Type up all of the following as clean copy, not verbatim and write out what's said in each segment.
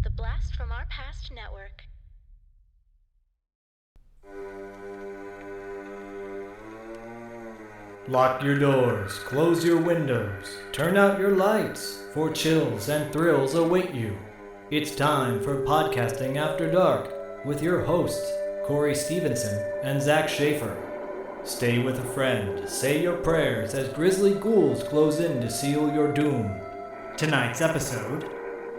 The Blast from Our Past Network. Lock your doors, close your windows, turn out your lights, for chills and thrills await you. It's time for Podcasting After Dark with your hosts, Corey Stevenson and Zach Schaefer. Stay with a friend, say your prayers as grisly ghouls close in to seal your doom. Tonight's episode,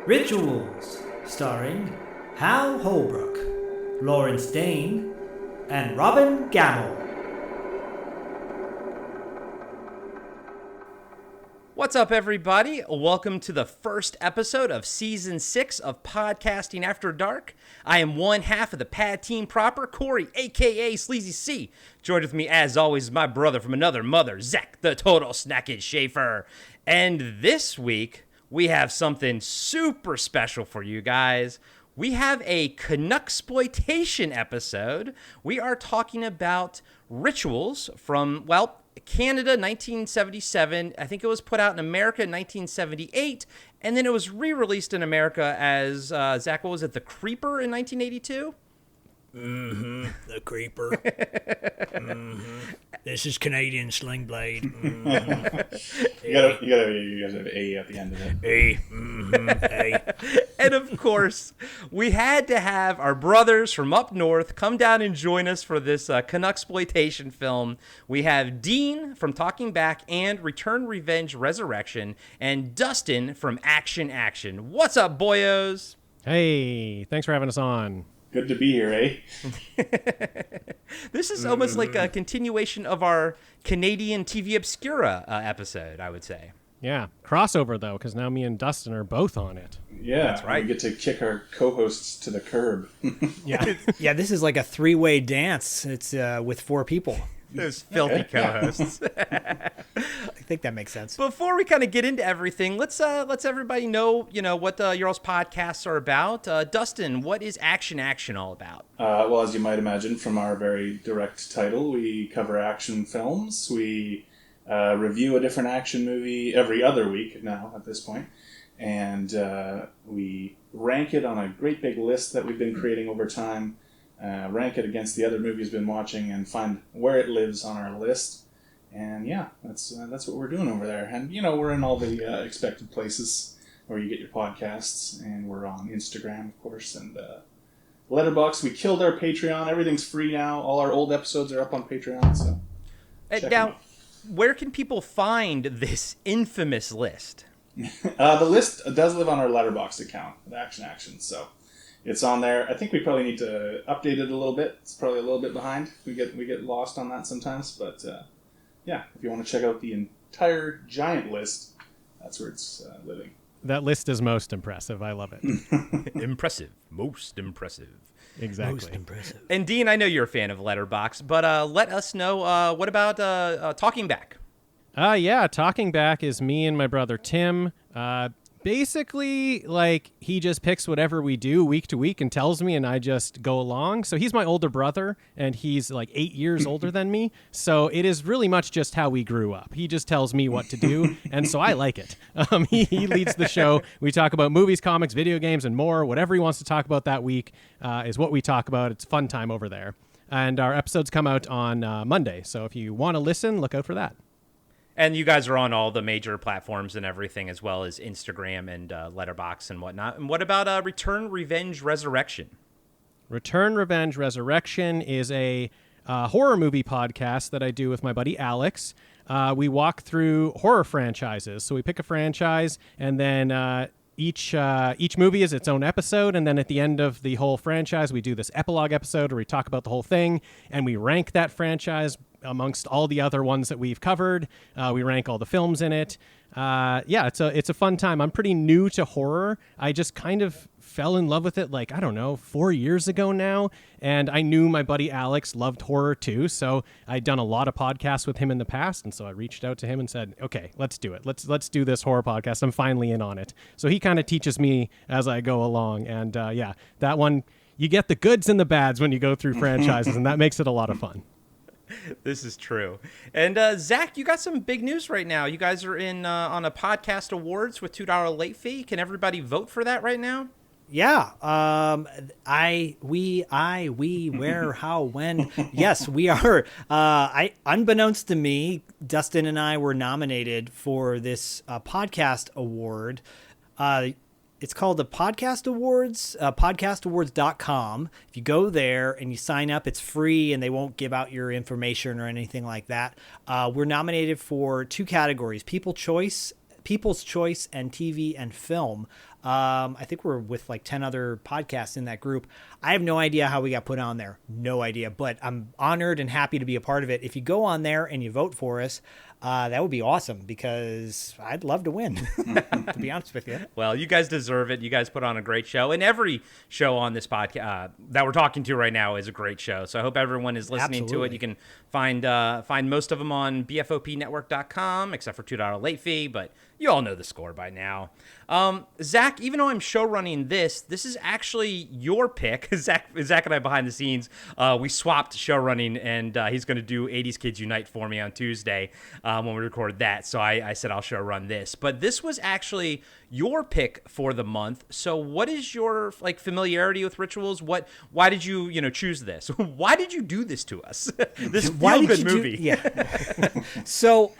Rituals, starring Hal Holbrook, Lawrence Dane, and Robin Gammell. What's up, everybody? Welcome to the first episode of Season 6 of Podcasting After Dark. I am one half of the pad team proper, Corey, a.k.a. Sleazy C. Joined with me, as always, my brother from another mother, Zach, the total snackage Schaefer. And this week, we have something super special for you guys. We have a Canuxploitation episode. We are talking about Rituals from, Canada, 1977. I think it was put out in America in 1978, and then it was re-released in America as, Zach, what was it, The Creeper in 1982? The Creeper. This is Canadian Sling Blade. You gotta have A at the end of it. A. And of course, we had to have our brothers from up north come down and join us for this Canuxploitation film. We have Dean from Talking Back and Return, Revenge, Resurrection, and Dustin from Action. What's up, boyos? Hey, thanks for having us on. Good to be here, eh? This is almost like a continuation of our Canadian TV Obscura episode, I would say. Yeah, crossover though, because now me and Dustin are both on it. Yeah, that's right. We get to kick our co-hosts to the curb. Yeah, this is like a three-way dance. It's with four people. Those filthy co-hosts. I think that makes sense. Before we kind of get into everything, let's everybody know, what your all's podcasts are about. Dustin, what is Action all about? Well, as you might imagine from our very direct title, we cover action films. We review a different action movie every other week now at this point. And we rank it on a great big list that we've been creating over time. Rank it against the other movies we've been watching and find where it lives on our list. And yeah, that's what we're doing over there. And we're in all the expected places where you get your podcasts, and we're on Instagram, of course, and Letterboxd. We killed our Patreon. Everything's free now. All our old episodes are up on Patreon. So now, where can people find this infamous list? The list does live on our Letterboxd account, the Action. So it's on there. I think we probably need to update it a little bit. It's probably a little bit behind. We get lost on that sometimes, but yeah, if you want to check out the entire giant list, that's where it's living. That list is most impressive. I love it. Impressive. Most impressive. Exactly. Most impressive. And Dean, I know you're a fan of Letterboxd, but let us know, what about Talking Back? Yeah, Talking Back is me and my brother Tim. Basically, he just picks whatever we do week to week and tells me, and I just go along. So he's my older brother, and he's 8 years older than me. So it is really much just how we grew up. He just tells me what to do, and so I like it. He leads the show. We talk about movies, comics, video games, and more. Whatever he wants to talk about that week is what we talk about. It's fun time over there. And our episodes come out on Monday. So if you want to listen, look out for that. And you guys are on all the major platforms and everything, as well as Instagram and Letterboxd and whatnot. And what about Return, Revenge, Resurrection? Return, Revenge, Resurrection is a horror movie podcast that I do with my buddy Alex. We walk through horror franchises. So we pick a franchise, and then each movie is its own episode. And then at the end of the whole franchise, we do this epilogue episode where we talk about the whole thing, and we rank that franchise amongst all the other ones that we've covered. We rank all the films in it. It's a fun time. I'm pretty new to horror. I just kind of fell in love with it 4 years ago now. And I knew my buddy Alex loved horror too. So I'd done a lot of podcasts with him in the past. And so I reached out to him and said, okay, let's do it. Let's do this horror podcast. I'm finally in on it. So he kind of teaches me as I go along. And that one, you get the goods and the bads when you go through franchises, and that makes it a lot of fun. This is true. And Zach, you got some big news right now. You guys are in on a podcast awards with $2 late fee. Can everybody vote for that right now? Yeah. We, where, how, when. Yes, we are. Unbeknownst to me, Dustin and I were nominated for this podcast award. It's called the Podcast Awards, podcastawards.com. If you go there and you sign up, it's free and they won't give out your information or anything like that. We're nominated for 2 categories, People's Choice, and TV and Film. I think we're with like 10 other podcasts in that group. I have no idea how we got put on there. No idea, but I'm honored and happy to be a part of it. If you go on there and you vote for us, that would be awesome because I'd love to win, to be honest with you. Well, you guys deserve it. You guys put on a great show, and every show on this podcast that we're talking to right now is a great show. So I hope everyone is listening to it. You can find most of them on bfopnetwork.com, except for $2 late fee, but you all know the score by now. Zach, even though I'm show running this is actually your pick. Zach and I behind the scenes, we swapped show running, and he's going to do 80s Kids Unite for me on Tuesday when we record that. So I said I'll show run this. But this was actually your pick for the month. So what is your familiarity with rituals? Why did you choose this? Why did you do this to us? This feel good movie. So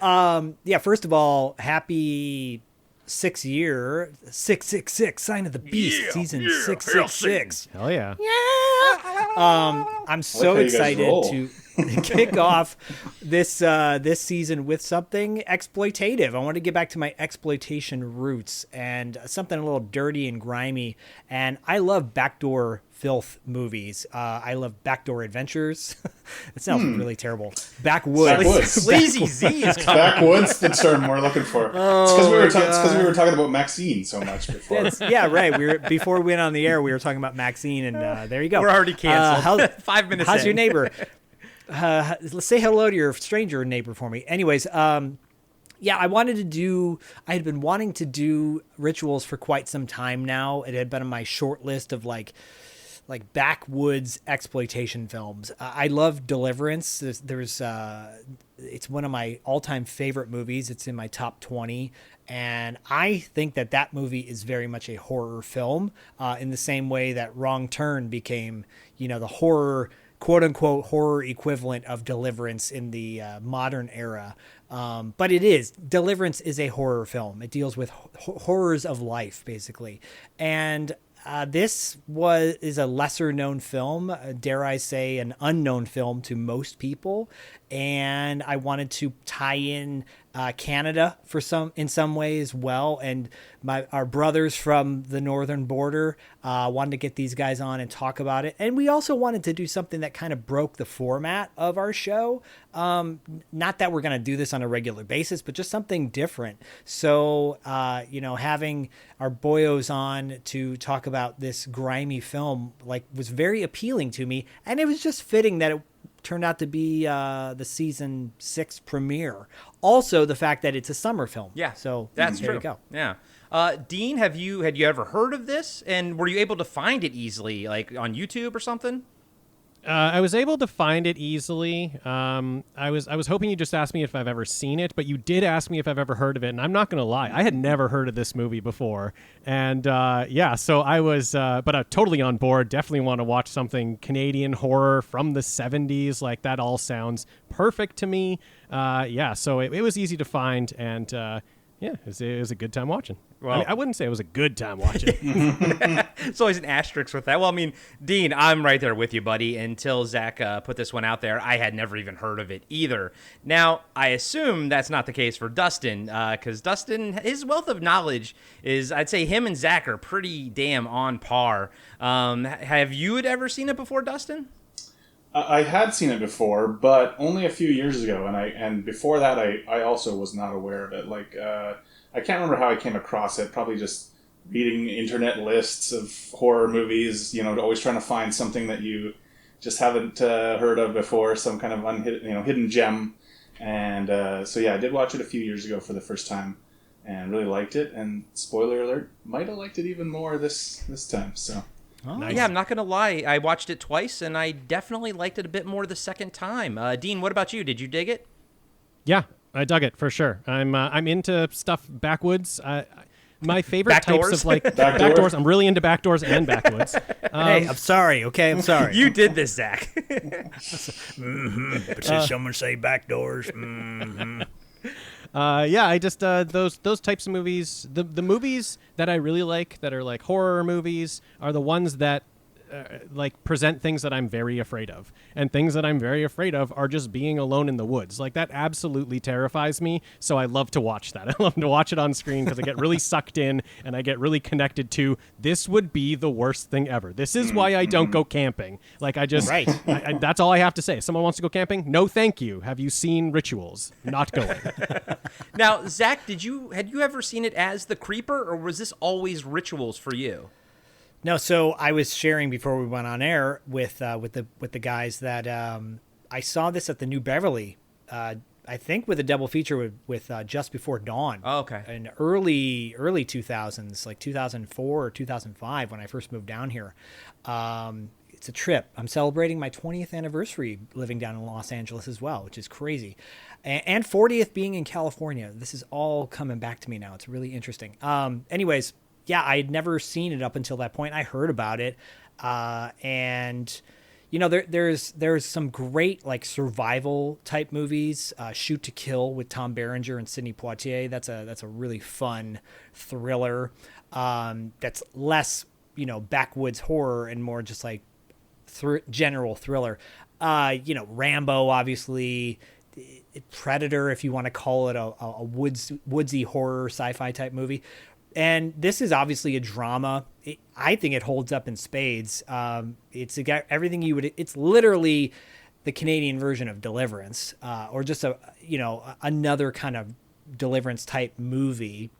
first of all, happy 6th year, 666, Sign of the Beast, season 666. Hell yeah. I'm so excited to kick off this season with something exploitative. I want to get back to my exploitation roots and something a little dirty and grimy. And I love backdoor filth movies. I love backdoor adventures. It sounds really terrible. Backwoods. Sleazy Z is coming. Backwoods, the term we're looking for. It's because we were talking about Maxine so much before. Yeah, right. Before we went on the air, we were talking about Maxine, and there you go. We're already canceled. 5 minutes How's in. your neighbor? Let's say hello to your stranger neighbor for me. Anyways, I had been wanting to do rituals for quite some time now. It had been on my short list of like backwoods exploitation films. I love Deliverance. It's one of my all-time favorite movies. It's in my top 20. And I think that movie is very much a horror film, in the same way that Wrong Turn became, the horror, quote unquote, horror equivalent of Deliverance in the modern era. But Deliverance is a horror film. It deals with horrors of life, basically. And this is a lesser known film, dare I say an unknown film to most people. And I wanted to tie in Canada in some way as well. And our brothers from the northern border wanted to get these guys on and talk about it. And we also wanted to do something that kind of broke the format of our show. Not that we're going to do this on a regular basis, but just something different. So, having our boyos on to talk about this grimy film was very appealing to me. And it was just fitting that it turned out to be the season 6 premiere. Also, the fact that it's a summer film. Yeah, so that's there true. You go. Yeah, Dean, had you ever heard of this? And were you able to find it easily, like on YouTube or something? I was able to find it easily. I was hoping you just asked me if I've ever seen it, but you did ask me if I've ever heard of it, and I'm not going to lie, I had never heard of this movie before. And so I was, but I'm totally on board. Definitely want to watch something Canadian horror from the 70s. Like that all sounds perfect to me. So it was easy to find, and it was a good time watching. Well, I wouldn't say it was a good time watching. It's always an asterisk with that. Well, I mean, Dean, I'm right there with you, buddy. Until Zach put this one out there, I had never even heard of it either. Now, I assume that's not the case for Dustin, because Dustin, his wealth of knowledge is, I'd say him and Zach are pretty damn on par. Have you ever seen it before, Dustin? I had seen it before, but only a few years ago, and before that, I also was not aware of it. I can't remember how I came across it. Probably just reading internet lists of horror movies. Always trying to find something that you just haven't heard of before, some kind of hidden gem. And I did watch it a few years ago for the first time, and really liked it. And spoiler alert, might have liked it even more this time. So. Oh. Nice. Yeah, I'm not going to lie. I watched it twice, and I definitely liked it a bit more the second time. Dean, what about you? Did you dig it? Yeah, I dug it for sure. I'm into stuff backwoods. my favorite Back types doors? of like Back back door? doors. I'm really into back doors and backwoods. Hey, I'm sorry. Okay, I'm sorry. You did this, Zach. But did someone say back doors? Yeah, I just those types of movies. The movies that I really like that are like horror movies are the ones that like present things that I'm very afraid of, and things that I'm very afraid of are just being alone in the woods. Like that absolutely terrifies me. So I love to watch that. I love to watch it on screen because I get really sucked in and I get really connected to this would be the worst thing ever. This is why I don't go camping. Like I just, Right. that's all I have to say. If someone wants to go camping, no, thank you. Have you seen Rituals? Not going. Now, Zach, had you ever seen it as The Creeper, or was this always Rituals for you? No, so I was sharing before we went on air with the guys that I saw this at the New Beverly. I think with a double feature with Just Before Dawn. Oh, okay. In early 2000s, like 2004 or 2005 when I first moved down here. It's a trip. I'm celebrating my 20th anniversary living down in Los Angeles as well, which is crazy. And 40th being in California. This is all coming back to me now. It's really interesting. Anyways, yeah, I had never seen it up until that point. I heard about it. And, you know, there's some great like survival type movies. Shoot to Kill with Tom Berenger and Sidney Poitier. That's a really fun thriller. That's less, you know, backwoods horror and more just like general thriller. You know, Rambo, obviously. Predator, if you want to call it a woodsy horror sci-fi type movie. And this is obviously a drama. I think it holds up in spades. It's everything you would. It's literally the Canadian version of Deliverance, or just another kind of Deliverance type movie.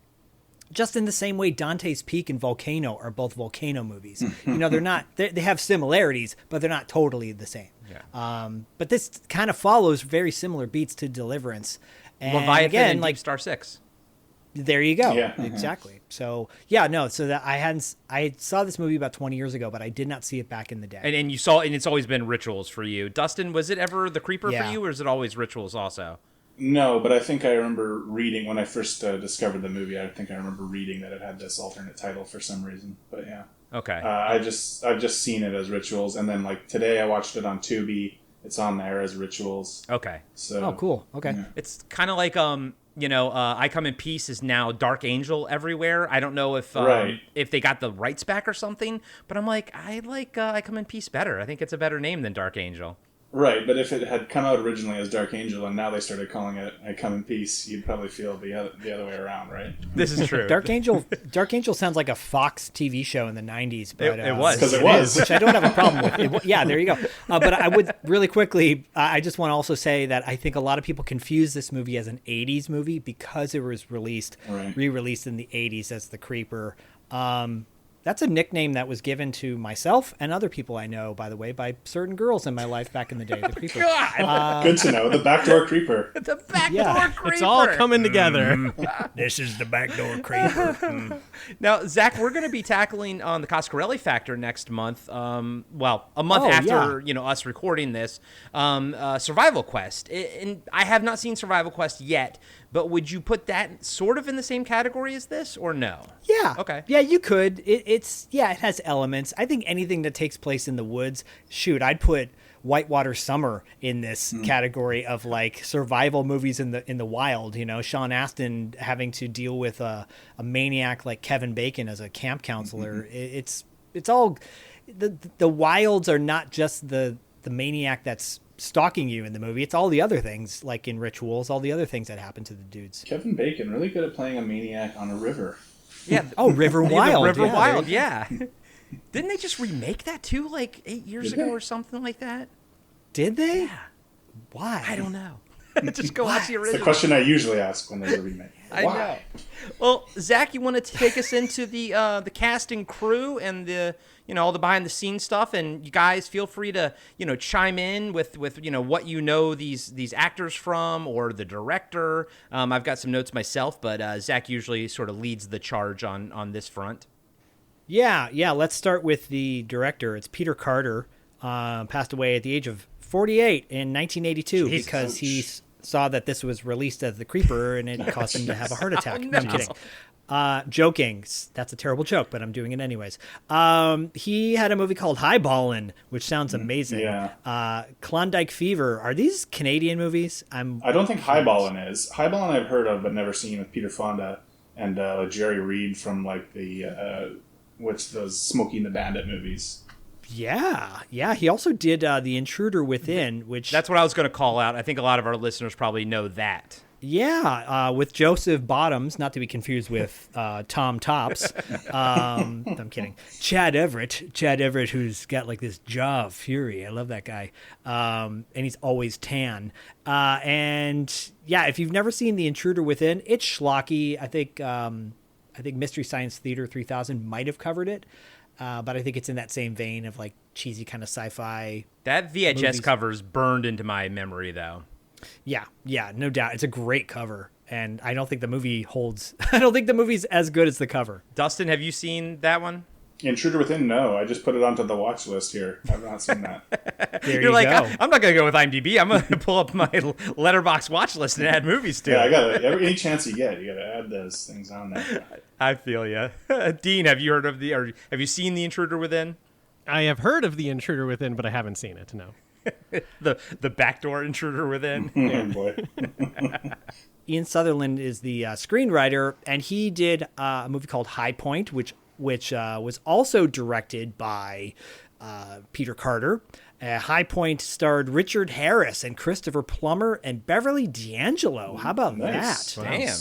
Just in the same way, Dante's Peak and Volcano are both volcano movies. You know, they're not. They have similarities, but they're not totally the same. Yeah. But this kind of follows very similar beats to Deliverance. And Leviathan again, and like Deep Star 6. there you go. Yeah. Exactly. So yeah, no. So that I saw this movie about 20 years ago, but I did not see it back in the day. And you saw, and it's always been Rituals for you. Dustin, was it ever The Creeper Yeah. for you, or is it always Rituals also? No, but I think I remember reading when I first discovered the movie. I think I remember reading that it had this alternate title for some reason. But yeah, Okay. I've just seen it as Rituals, and then like today I watched it on Tubi. It's on there as Rituals. Okay. So Oh, cool. Okay. Yeah. It's kind of like I Come in Peace is now Dark Angel everywhere. I don't know if Right. if they got the rights back or something, but I'm like, I like I Come in Peace better. I think it's a better name than Dark Angel. Right, but if it had come out originally as Dark Angel and now they started calling it I Come in Peace, you'd probably feel the other way around, right? This is true. Dark Angel sounds like a Fox TV show in the 90s. But, It was. Because it was. which I don't have a problem with. Yeah, there you go. But I would really quickly, I just want to also say that I think a lot of people confuse this movie as an 80s movie because it was Right. re-released in the 80s as The Creeper. That's a nickname that was given to myself and other people I know, by the way, by certain girls in my life back in the day. The Creeper. God, Good to know. The backdoor creeper. the backdoor Yeah. creeper. It's all coming together. This is the backdoor Creeper. Now, Zach, we're going to be tackling on the Coscarelli Factor next month. A month Oh, after us recording this, Survival Quest. And I have not seen Survival Quest yet, but would you put that sort of in the same category as this, or no? Yeah. Okay. Yeah, you could. It has elements. I think anything that takes place in the woods, shoot, I'd put Whitewater Summer in this category of like survival movies in the wild. You know, Sean Astin having to deal with a maniac like Kevin Bacon as a camp counselor. It's all the wilds are not just the maniac that's stalking you in the movie. It's all the other things, like in Rituals, all the other things that happen to the dudes. Kevin Bacon, really good at playing a maniac on a river. Yeah. Oh, River Wild. River yeah. Wild, yeah. Didn't they just remake that too, like 8 years Did ago they? or something like that? Did they? Yeah. Why? I don't know. Just go watch the It's the original. question I usually ask when there's a remake. I Why? know. Well, Zach, you want to take us into the cast and crew and the all the behind the scenes stuff, and you guys feel free to chime in with what these actors from or the director. I've got some notes myself, but Zach usually sort of leads the charge on this front. Yeah. Let's start with the director. It's Peter Carter. Passed away at the age of 48 in 1982 Jesus. because saw that this was released as The Creeper, and it caused him to have a heart attack. Oh, No, I'm no. kidding. Joking. That's a terrible joke, but I'm doing it anyways. He had a movie called Highballin', which sounds amazing. Yeah. Klondike Fever. Are these Canadian movies? I don't think Highballin' is. Highballin' I've heard of, but never seen, with Peter Fonda and Jerry Reed from like the those Smokey and the Bandit movies. Yeah. He also did The Intruder Within, which That's what I was going to call out. I think a lot of our listeners probably know that. with Joseph Bottoms, not to be confused with Tom Tops. I'm kidding. Chad Everett, who's got like this jaw of fury. I love that guy. And he's always tan. And yeah, if you've never seen The Intruder Within, it's schlocky. I think Mystery Science Theater 3000 might have covered it. But I think it's in that same vein of like cheesy kind of sci-fi. That VHS movies. cover's burned into my memory, though. Yeah, no doubt. It's a great cover, and I don't think the movie holds. I don't think the movie's as good as the cover. Dustin, have you seen that one? Intruder Within, no. I just put it onto the watch list here. I've not seen that. There You're you like, go. I'm not going to go with IMDb. I'm going to pull up my Letterboxd watch list and add movies to Yeah, I it. got any chance you get, you got to add those things on there. I feel you. Dean, have you heard of or have you seen The Intruder Within? I have heard of The Intruder Within, but I haven't seen it, no. The backdoor intruder within. Oh, boy. Ian Sutherland is the screenwriter, and he did a movie called High Point, which was also directed by Peter Carter. High Point starred Richard Harris and Christopher Plummer and Beverly D'Angelo. How about Nice. that? Damn.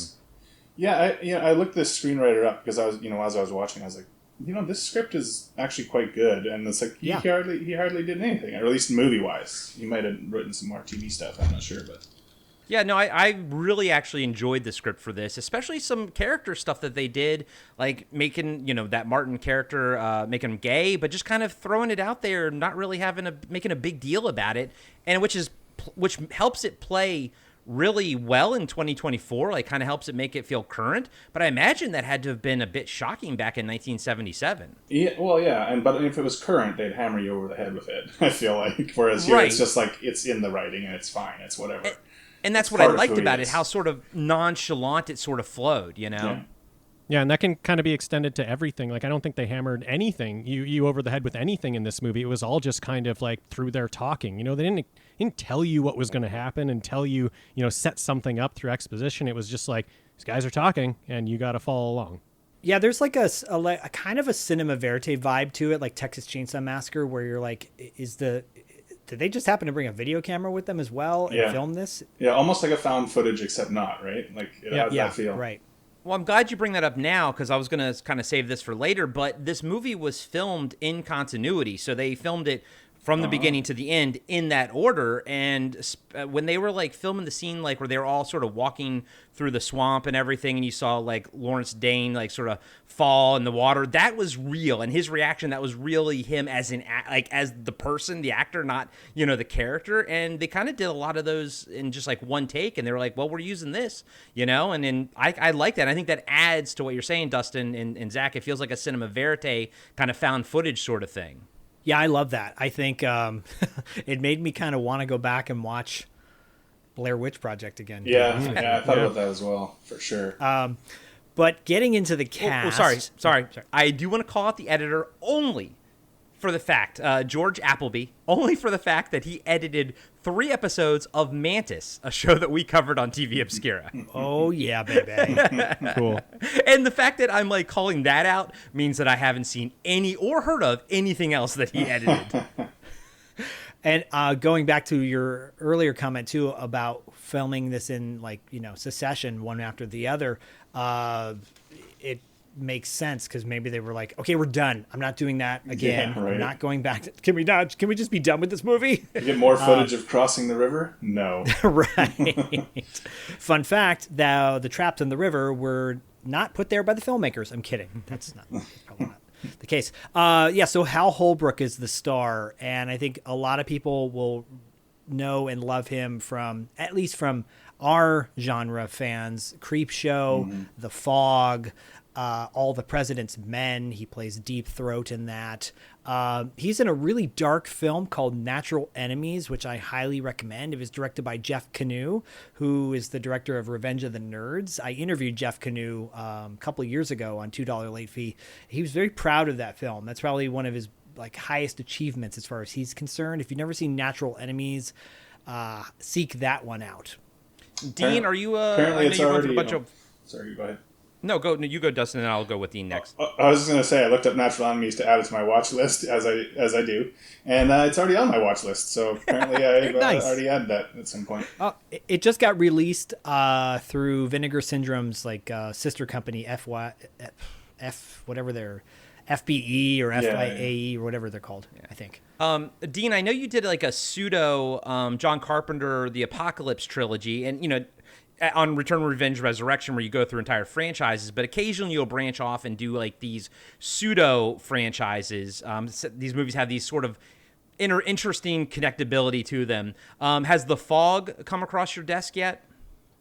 Yeah, I looked this screenwriter up because I was, as I was watching, I was like, this script is actually quite good, and it's like he hardly did anything, or at least movie wise. He might have written some more TV stuff. I'm not sure, but Yeah, no, I really actually enjoyed the script for this, especially some character stuff that they did, like making, that Martin character, making him gay, but just kind of throwing it out there, not really making a big deal about it, and which helps it play really well in 2024, like kind of helps it make it feel current. But I imagine that had to have been a bit shocking back in 1977. yeah, well, yeah, but if it was current, they'd hammer you over the head with it. I feel like, whereas here Right. it's just like it's in the writing and it's fine, it's whatever. And that's It's what I part of liked who he about it, is. how sort of nonchalant it sort of flowed, Yeah. Yeah, and that can kind of be extended to everything. Like, I don't think they hammered anything, you over the head with anything in this movie. It was all just kind of like through their talking. They didn't tell you what was going to happen and tell you, set something up through exposition. It was just like, these guys are talking and you got to follow along. Yeah, there's like a kind of a cinema verite vibe to it, like Texas Chainsaw Massacre, where you're like, did they just happen to bring a video camera with them as well and film this? Yeah, almost like a found footage, except not, right? Like, it has that feel. Right. Well, I'm glad you bring that up now because I was going to kind of save this for later, but this movie was filmed in continuity. So they filmed it from the beginning to the end in that order. And when they were like filming the scene, like where they were all sort of walking through the swamp and everything, and you saw like Lawrence Dane like sort of fall in the water, that was real. And his reaction, that was really him as as the person, the actor, not, the character. And they kind of did a lot of those in just like one take. And they were like, well, we're using this, and then I like that. I think that adds to what you're saying, Dustin and Zach. It feels like a cinema verite kind of found footage sort of thing. Yeah, I love that. I think it made me kind of want to go back and watch Blair Witch Project again. Yeah, I thought about that as well, for sure. But getting into the cast... Sorry. I do want to call out the editor only for the fact, George Appleby, only for the fact that he edited 3 episodes of Mantis, a show that we covered on TV Obscura. Oh, yeah, baby. Cool. And the fact that I'm like calling that out means that I haven't seen any or heard of anything else that he edited. And going back to your earlier comment, too, about filming this in, succession, one after the other, it makes sense because maybe they were like, okay, we're done. I'm not doing that again. Yeah, right. I'm not going back. Can we not? Can we just be done with this movie? You get more footage of crossing the river? No. Right. Fun fact, the traps in the river were not put there by the filmmakers. I'm kidding. That's probably not the case. So Hal Holbrook is the star, and I think a lot of people will know and love him from our genre fans, Creepshow, The Fog, All the President's Men. He plays Deep Throat in that. He's in a really dark film called Natural Enemies, which I highly recommend. It was directed by Jeff Canoe, who is the director of Revenge of the Nerds. I interviewed Jeff Canoe a couple of years ago on $2 late fee. He was very proud of that film. That's probably one of his highest achievements as far as he's concerned. If you've never seen Natural Enemies, seek that one out. Dean, are you? Apparently, it's already. Of... Sorry, go ahead. No, go. You go, Dustin, and I'll go with Dean next. I was just going to say I looked up Natural Enemies to add it to my watch list as I do, and it's already on my watch list. So apparently, I've Nice. already added that at some point. It just got released through Vinegar Syndrome's sister company F whatever they're FBE or FIAE or whatever they're called. I think. Dean, I know you did a pseudo John Carpenter The Apocalypse trilogy, and on Return, Revenge, Resurrection, where you go through entire franchises, but occasionally you'll branch off and do these pseudo franchises. These movies have these sort of interesting connectability to them. Has The Fog come across your desk yet?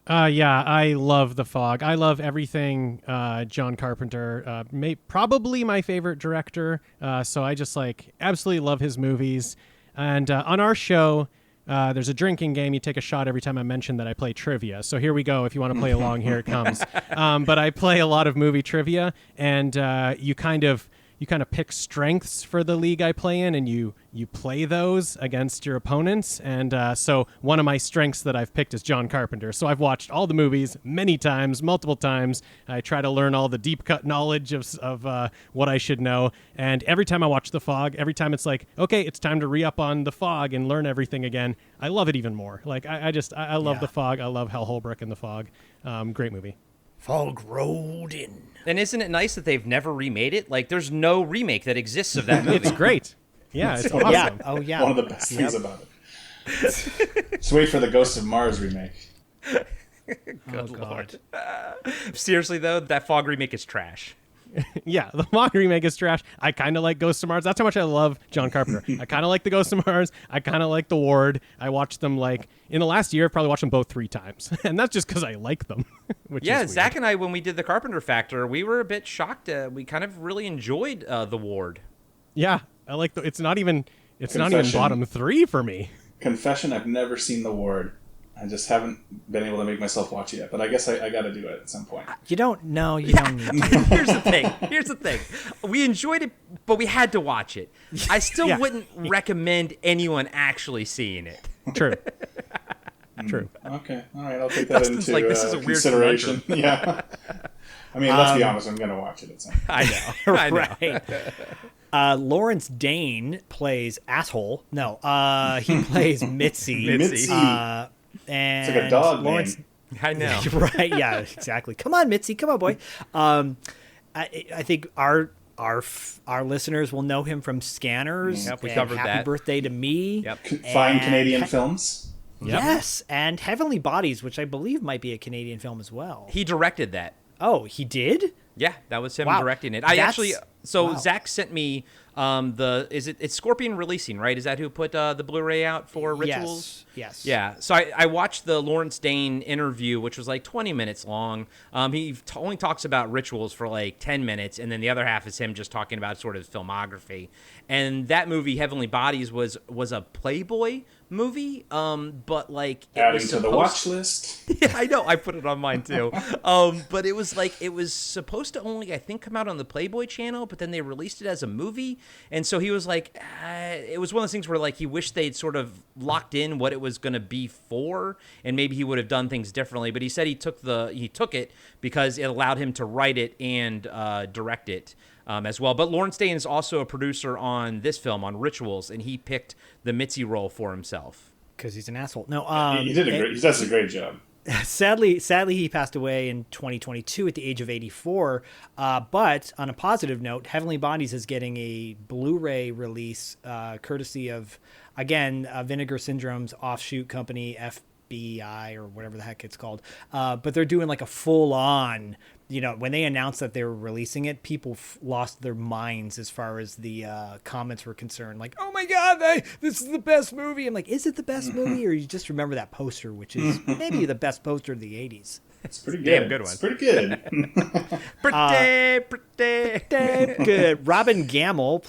Yeah, I love The Fog. I love everything John Carpenter. Probably my favorite director. So I just absolutely love his movies. And on our show, there's a drinking game. You take a shot every time I mention that I play trivia. So here we go. If you want to play along, here it comes. But I play a lot of movie trivia, and you kind of pick strengths for the league I play in, and you play those against your opponents. And so one of my strengths that I've picked is John Carpenter. So I've watched all the movies many times, multiple times. I try to learn all the deep cut knowledge of what I should know. And every time I watch The Fog, every time it's okay, it's time to re-up on The Fog and learn everything again. I love it even more. I love The Fog. I love Holbrook in The Fog. Great movie. Fog rolled in. And isn't it nice that they've never remade it? There's no remake that exists of that movie. It's great. Yeah, it's awesome. Yeah. Oh, yeah. One of the best things about it. Just wait for the Ghost of Mars remake. Good Lord. Seriously, though, that Fog remake is trash. Yeah, the Fog remake is trash. I kind of like Ghost of Mars. That's how much I love John Carpenter. I kind of like the Ghost of Mars. I kind of like The Ward. I watched them in the last year. I've probably watched them both 3 times, and that's just because I like them. Which is Zach weird. and I, when we did the Carpenter Factor, we were a bit shocked. We kind of really enjoyed The Ward. Yeah, I like it's not even Confession. bottom 3 for me. Confession: I've never seen The Ward. I just haven't been able to make myself watch it yet, but I guess I got to do it at some point. You don't need to. Here's the thing. We enjoyed it, but we had to watch it. I still wouldn't recommend anyone actually seeing it. True. True. Okay, all right, I'll take that Dustin's into this is a weird consideration. Yeah. I mean, let's be honest. I'm going to watch it at some point. I know. Right. Lawrence Dane plays asshole. No, he plays Mitzi. Mitzi. And It's like a dog Lawrence, name. I know. Right? Yeah, exactly. Come on, Mitzi. Come on, boy. I think our listeners will know him from Scanners. Yep, we and covered Happy that. Birthday to Me. Yep. Fine And Canadian films. Yes, and Heavenly Bodies, which I believe might be a Canadian film as well. He directed that. Oh, he did? Yeah, that was him Wow. directing it. That's- wow. Zach sent me it's Scorpion Releasing, right? Is that who put the Blu-ray out for Rituals? Yes. Yeah, so I watched the Lawrence Dane interview, which was 20 minutes long. He only talks about Rituals for 10 minutes, and then the other half is him just talking about sort of filmography. And that movie, Heavenly Bodies, was a Playboy movie, but it Adding was to the watch list. Yeah, I know. I put it on mine too. But it was supposed to only, I think, come out on the Playboy channel, but then they released it as a movie. And so he was it was one of those things where he wished they'd sort of locked in what it was going to be for, and maybe he would have done things differently. But he said he took it because it allowed him to write it and direct it. As well. But Lawrence Dane is also a producer on this film, on Rituals, and he picked the Mitzi role for himself. Because he's an asshole. No, He does a great job. Sadly, he passed away in 2022 at the age of 84. But on a positive note, Heavenly Bodies is getting a Blu-ray release, courtesy of, again, Vinegar Syndrome's offshoot company, FBI or whatever the heck it's called. But they're doing a full-on. When they announced that they were releasing it, people lost their minds as far as the comments were concerned. Oh my God, this is the best movie. I'm is it the best movie? Or you just remember that poster, which is maybe the best poster of the 80s? It's pretty good. Damn good one. It's pretty good. Pretty. Damn good. Robin Gammell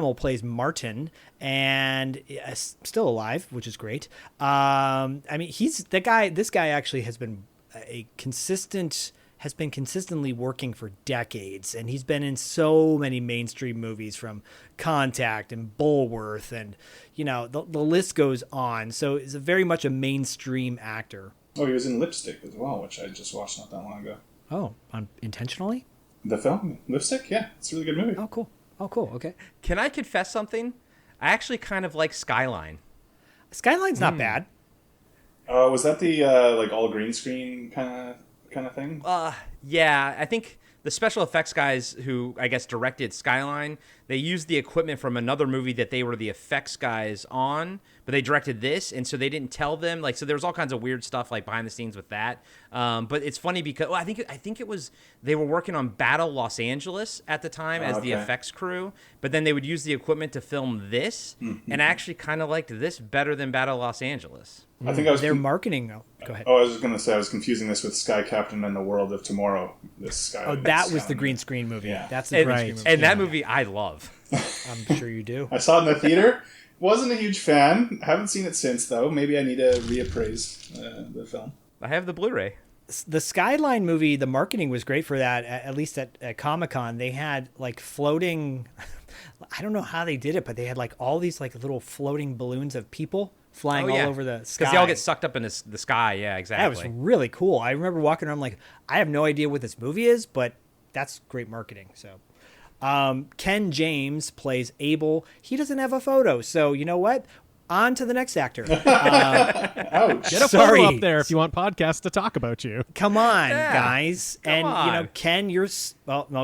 plays Martin, and still alive, which is great. I mean, this guy actually has been consistently working for decades, and he's been in so many mainstream movies, from Contact and Bulworth, and the list goes on. So he's very much a mainstream actor. Oh, he was in Lipstick as well, which I just watched not that long ago. Oh, intentionally? The film Lipstick? Yeah, it's a really good movie. Oh, cool. Okay. Can I confess something? I actually kind of like Skyline. Skyline's not bad. Was that the all green screen kind of thing? Yeah, I think the special effects guys who, I guess, directed Skyline, they used the equipment from another movie that they were the effects guys on, but they directed this, and so they didn't tell them. So there was all kinds of weird stuff behind the scenes with that. But it's funny because I think it was they were working on Battle Los Angeles at the time as the effects crew, but then they would use the equipment to film this, and I actually kind of liked this better than Battle Los Angeles. I think I was Their marketing. Go ahead. Oh, I was just going to say I was confusing this with Sky Captain and the World of Tomorrow. That was the green screen movie. Yeah. That's the green screen movie. And that movie I love. I'm sure you do. I saw it in the theater. Wasn't a huge fan. Haven't seen it since, though. Maybe I need to reappraise the film. I have the Blu-ray. The Skyline movie, the marketing was great for that. At least at Comic-Con, they had floating. I don't know how they did it, but they had all these little floating balloons of people flying all over the sky. Because they all get sucked up in the sky. Yeah, exactly. That was really cool. I remember walking around I have no idea what this movie is, but that's great marketing. So, Ken James plays Abel. He doesn't have a photo, so you know what? On to the next actor. Ouch. Get a photo up there if you want podcasts to talk about you. Come on, guys. Come on. Ken,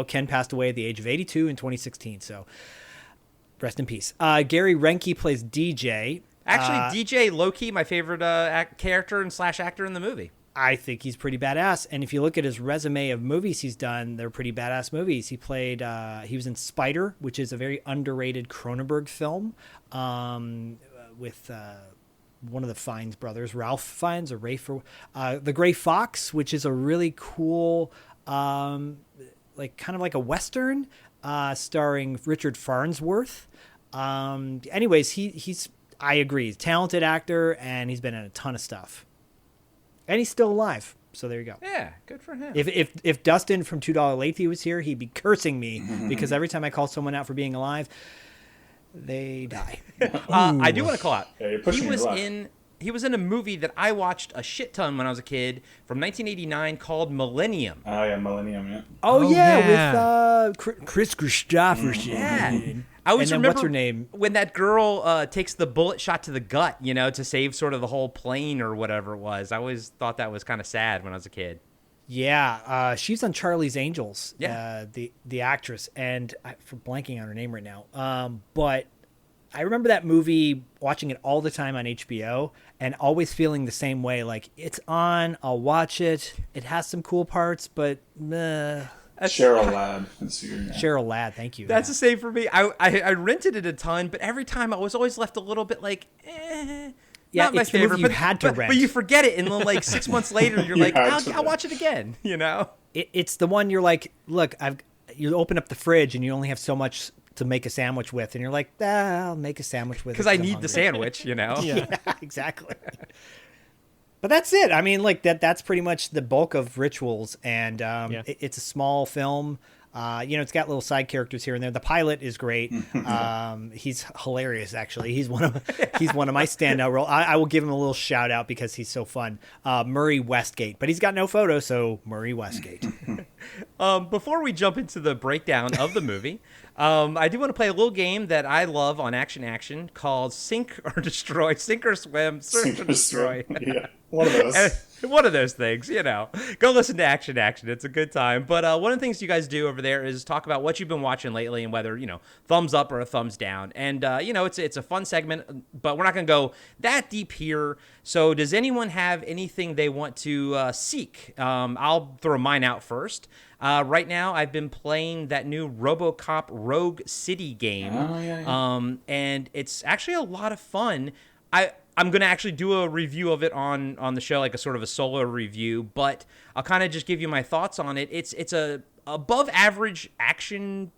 Ken passed away at the age of 82 in 2016, so rest in peace. Gary Reineke plays DJ. Actually, DJ low-key my favorite character and / actor in the movie. I think he's pretty badass, and if you look at his resume of movies he's done, they're pretty badass movies. He was in Spider, which is a very underrated Cronenberg film, with one of the Fiennes brothers, Ralph Fiennes or Rafe, The Gray Fox, which is a really cool, kind of like a Western, starring Richard Farnsworth. Anyways, I agree, he's a talented actor, and he's been in a ton of stuff. And he's still alive, so there you go. Yeah, good for him. If Dustin from $2 Late Fee was here, he'd be cursing me because every time I call someone out for being alive, they die. I do want to call out. Yeah, you're pushing your luck. He was in a movie that I watched a shit ton when I was a kid from 1989 called Millennium. Oh, yeah, Millennium, yeah. Oh yeah, with Chris Christopherson. Yeah. I always and then remember what's her name? When that girl takes the bullet shot to the gut, to save sort of the whole plane or whatever it was. I always thought that was kind of sad when I was a kid. Yeah, she's on Charlie's Angels. Yeah. The actress, and I'm blanking on her name right now. But I remember that movie, watching it all the time on HBO, and always feeling the same way. It's on, I'll watch it. It has some cool parts, but meh. Cheryl Ladd. Cheryl Ladd, thank you. That's the same for me. I rented it a ton, but every time I was always left a little bit Yeah, not my it's the movie favorite. you had to rent. But you forget it, and then 6 months later, you're I'll watch it again. It's the one you're look, you open up the fridge and you only have so much to make a sandwich with, and you're I'll make a sandwich with it because I need the sandwich. Yeah, exactly. But that's it. I mean, that's pretty much the bulk of Rituals, and it's a small film. It's got little side characters here and there. The pilot is great. He's hilarious, actually. He's one of my standout roles. I will give him a little shout out because he's so fun. Murray Westgate, but he's got no photo, so Murray Westgate. Before we jump into the breakdown of the movie, I do want to play a little game that I love on Action called Sink or Destroy, Sink or Swim, Search or Destroy. Yeah, one of those. One of those things, Go listen to Action. It's a good time. But one of the things you guys do over there is talk about what you've been watching lately and whether, thumbs up or a thumbs down. And, it's a fun segment, but we're not going to go that deep here. So does anyone have anything they want to seek? I'll throw mine out first. Right now, I've been playing that new RoboCop Rogue City game. Oh, yeah. And it's actually a lot of fun. I'm going to actually do a review of it on the show, like a sort of a solo review, but I'll kind of just give you my thoughts on it. It's a above average action,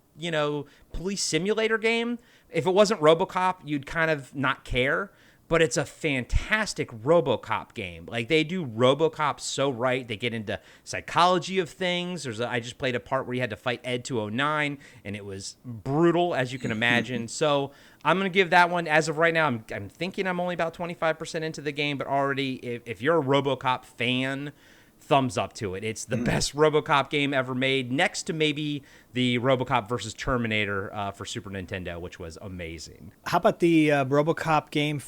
police simulator game. If it wasn't RoboCop, you'd kind of not care. But it's a fantastic RoboCop game. Like, they do RoboCop so right. They get into psychology of things. I just played a part where you had to fight Ed 209, and it was brutal, as you can imagine. So I'm going to give that one, as of right now, I'm thinking I'm only about 25% into the game, but already, if you're a RoboCop fan, thumbs up to it. It's the best RoboCop game ever made, next to maybe the RoboCop versus Terminator for Super Nintendo, which was amazing. How about the RoboCop game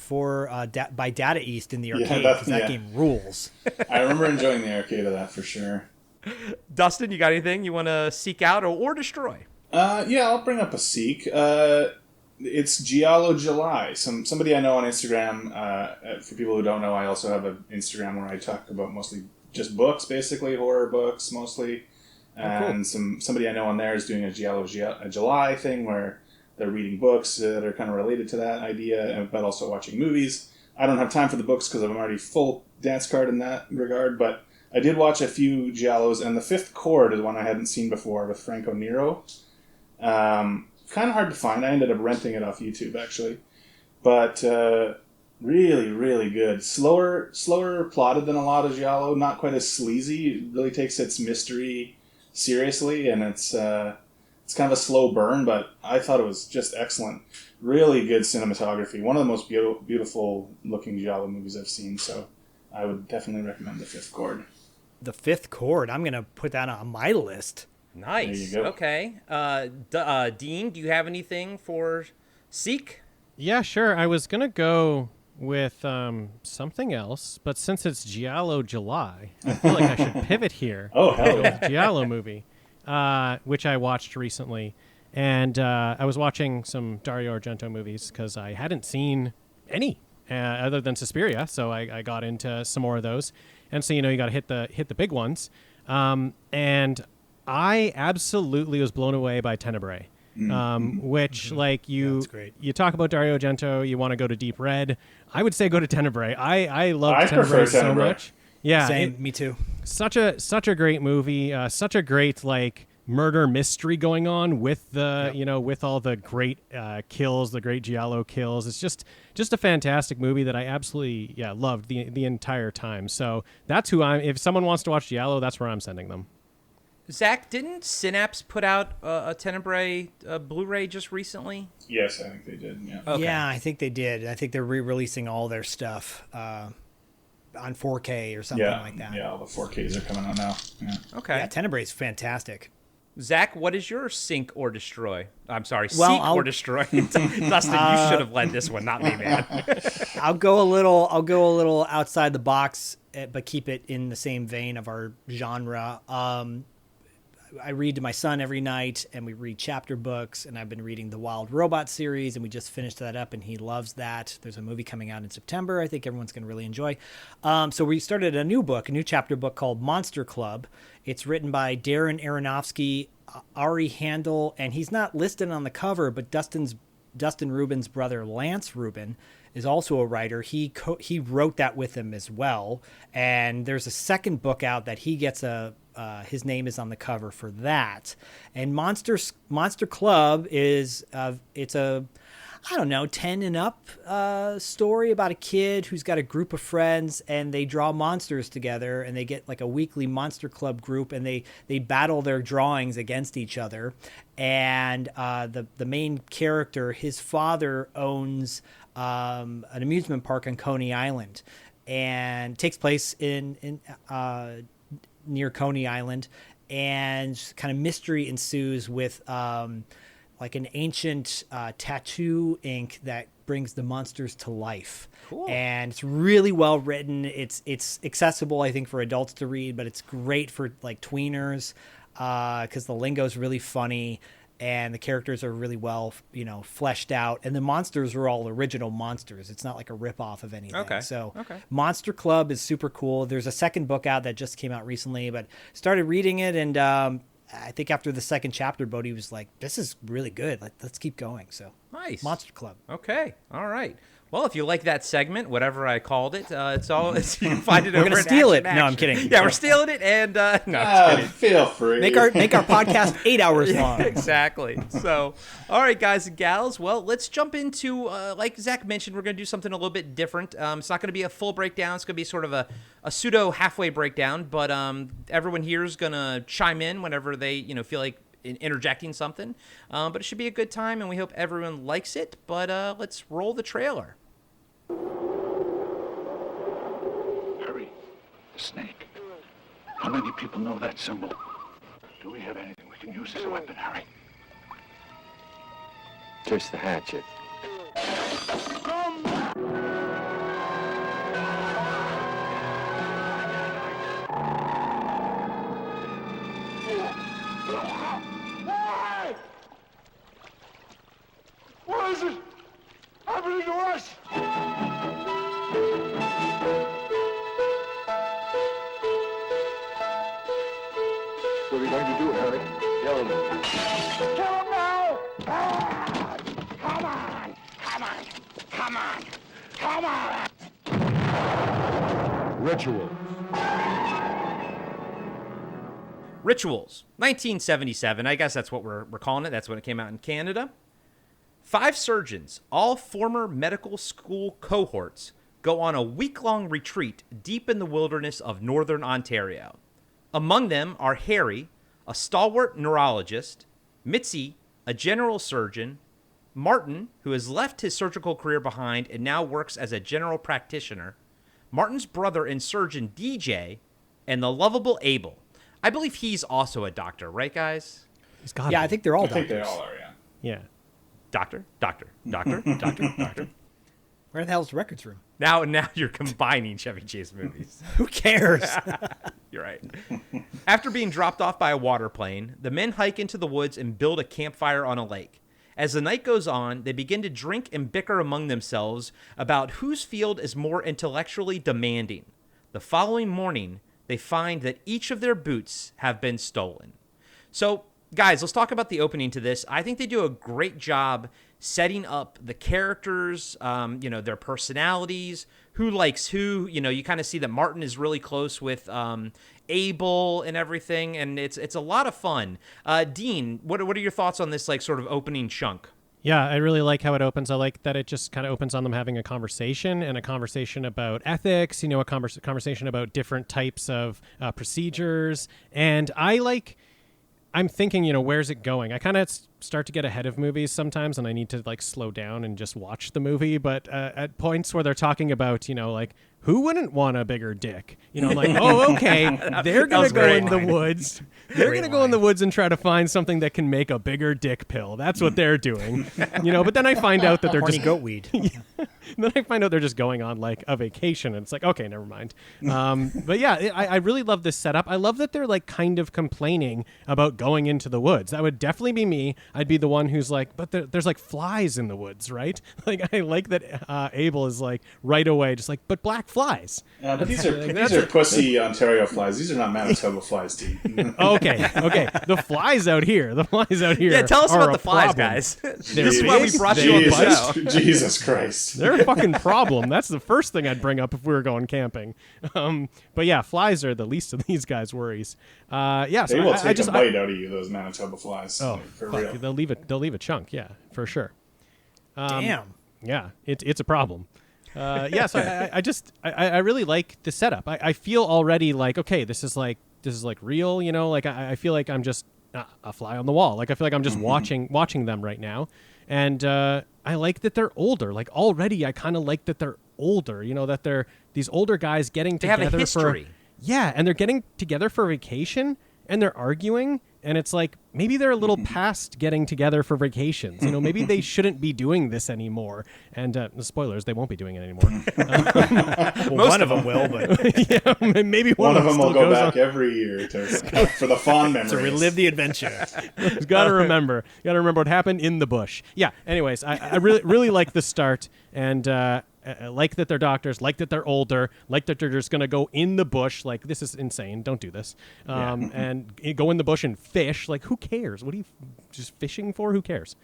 by Data East in the arcade? Because that game rules. I remember enjoying the arcade of that for sure. Dustin, you got anything you want to seek out or destroy? Yeah, I'll bring up a seek. It's Giallo July. Somebody I know on Instagram. For people who don't know, I also have an Instagram where I talk about mostly just books, basically horror books mostly, and somebody I know on there is doing a Giallo July thing where they're reading books that are kind of related to that idea, but also watching movies. I don't have time for the books because I'm already full dance card in that regard, but I did watch a few Giallos, and The Fifth Chord is one I hadn't seen before with Franco Nero. Kind of hard to find. I ended up renting it off YouTube actually, but really, really good. Slower plotted than a lot of Giallo. Not quite as sleazy. It really takes its mystery seriously, and it's kind of a slow burn, but I thought it was just excellent. Really good cinematography. One of the most beautiful looking Giallo movies I've seen, so I would definitely recommend The Fifth Chord. The Fifth Chord. I'm going to put that on my list. Nice. There you go. Okay. Dean, do you have anything for Seek? Yeah, sure. I was going to go with something else, but since it's Giallo July, I feel like I should pivot here. Oh, hell yeah. Giallo movie, which I watched recently. And I was watching some Dario Argento movies because I hadn't seen any other than Suspiria, so I got into some more of those. And so, you got to hit the big ones. And I absolutely was blown away by Tenebrae. Which you talk about Dario Argento, you want to go to Deep Red. I would say go to Tenebrae. I love Tenebrae so much. Yeah, same. Me too. Such a great movie. Such a great murder mystery going on with the with all the great kills, the great Giallo kills. It's just a fantastic movie that I absolutely loved the entire time. So that's who if someone wants to watch Giallo, that's where I'm sending them. Zach, didn't Synapse put out a Tenebrae Blu-ray just recently? Yes, I think they did, yeah. Okay. Yeah, I think they did. I think they're re-releasing all their stuff on 4K or something like that. Yeah, all the 4Ks are coming out now. Yeah. Okay. Yeah, Tenebrae is fantastic. Zach, what is your sink or destroy? I'm sorry, Well, seek or destroy. Dustin, you should have led this one, not me, man. I'll go a little outside the box, but keep it in the same vein of our genre. I read to my son every night, and we read chapter books, and I've been reading the Wild Robot series, and we just finished that up, and he loves that. There's a movie coming out in September I think everyone's going to really enjoy. So we started a new chapter book called Monster Club. It's written by Darren Aronofsky, Ari Handel, and he's not listed on the cover, but Dustin Rubin's brother, Lance Rubin, is also a writer. He wrote that with him as well, and there's a second book out that he gets his name is on the cover for that. And Monster Club is it's a 10 and up story about a kid who's got a group of friends, and they draw monsters together, and they get like a weekly Monster Club group, and they battle their drawings against each other. And the main character, his father owns an amusement park on Coney Island, and takes place in near Coney Island, and kind of mystery ensues with like an ancient tattoo ink that brings the monsters to life. Cool. And it's really well written. It's accessible, I think, for adults to read, but it's great for like tweeners because the lingo is really funny, and the characters are really well, fleshed out, and the monsters are all original monsters. It's not like a ripoff of anything. Okay. So Okay. Monster Club is super cool. There's a second book out that just came out recently, but started reading it, and I think after the second chapter, Bodhi was like, "This is really good. Let's keep going." So Nice. Monster Club. Okay. All right. Well, if you like that segment, whatever I called it, you can find it We're over gonna at steal it. Action No, I'm Action. kidding. Yeah, we're stealing it, and no, I'm kidding. Feel free. Make our podcast 8 hours long. Exactly. So, all right, guys and gals. Well, let's jump into, like Zach mentioned, we're going to do something a little bit different. It's not going to be a full breakdown. It's going to be sort of a pseudo halfway breakdown. But everyone here is going to chime in whenever they, feel like interjecting something. But it should be a good time, and we hope everyone likes it. But let's roll the trailer. Harry, the snake. How many people know that symbol? Do we have anything we can use as a weapon, Harry? Just the hatchet. Why? What is it happening to us? What are we going to do, Harry? Kill him. Kill him now! Ah! Come on! Come on! Come on! Come on! Ritual. Rituals, 1977. I guess that's what we're calling it. That's when it came out in Canada. 5 surgeons, all former medical school cohorts, go on a week-long retreat deep in the wilderness of northern Ontario. Among them are Harry, a stalwart neurologist, Mitzi, a general surgeon, Martin, who has left his surgical career behind and now works as a general practitioner, Martin's brother and surgeon DJ, and the lovable Abel. I believe he's also a doctor, right, guys? He's got Yeah, I think they're all I think doctors. they all are, yeah. Yeah. Doctor. Where the hell's the records room? Now you're combining Chevy Chase movies. Who cares? You're right. After being dropped off by a water plane, the men hike into the woods and build a campfire on a lake. As the night goes on, they begin to drink and bicker among themselves about whose field is more intellectually demanding. The following morning, they find that each of their boots have been stolen. So, guys, let's talk about the opening to this. I think they do a great job setting up the characters, their personalities, who likes who. You kind of see that Martin is really close with Abel and everything, and it's a lot of fun. Dean, what are your thoughts on this sort of opening chunk? Yeah, I really like how it opens. I like that it just kind of opens on them having a conversation and a conversation about ethics, a conversation about different types of procedures. And I'm thinking, where's it going? I kind of start to get ahead of movies sometimes, and I need to slow down and just watch the movie. But at points where they're talking about, who wouldn't want a bigger dick? I'm like, oh, okay, they're going to go in the woods. They're going to go in the woods and try to find something that can make a bigger dick pill. That's what they're doing. But then I find out that they're Horny just goat weed. then I find out they're just going on a vacation, and it's like, okay, never mind. But yeah, I really love this setup. I love that they're kind of complaining about going into the woods. That would definitely be me. I'd be the one who's but there's flies in the woods, right? I like that Abel is right away just but black flies. But these are pussy Ontario flies. These are not Manitoba flies, Dean. Okay. The flies out here. Yeah, tell us are about a the flies, problem. guys. This They're is why we big, brought you on the show. Jesus Christ. They're a fucking problem. That's the first thing I'd bring up if we were going camping. But yeah, flies are the least of these guys' worries. So They will take a bite out of you, those Manitoba flies. Oh, for fuck, real. They'll leave a chunk. Yeah, for sure. Damn. Yeah, it's a problem. So I really like the setup. I feel already okay, this is real. I feel like I'm just a fly on the wall. I feel like I'm just watching them right now, and I like that they're older. Already, I kind of like that they're older. That they're these older guys getting They together have a history. and they're getting together for vacation, and they're arguing. And it's maybe they're a little past getting together for vacations. Maybe they shouldn't be doing this anymore. And spoilers, they won't be doing it anymore. One of them will, but yeah, maybe One of them will still go goes back on. every year for the fond memories. to relive the adventure. Got to remember what happened in the bush. Yeah. Anyways, I really like the start, and like that they're doctors, like that they're older, like that they're just going to go in the bush. This is insane. Don't do this. And go in the bush and fish. Who cares? What are you just fishing for? Who cares?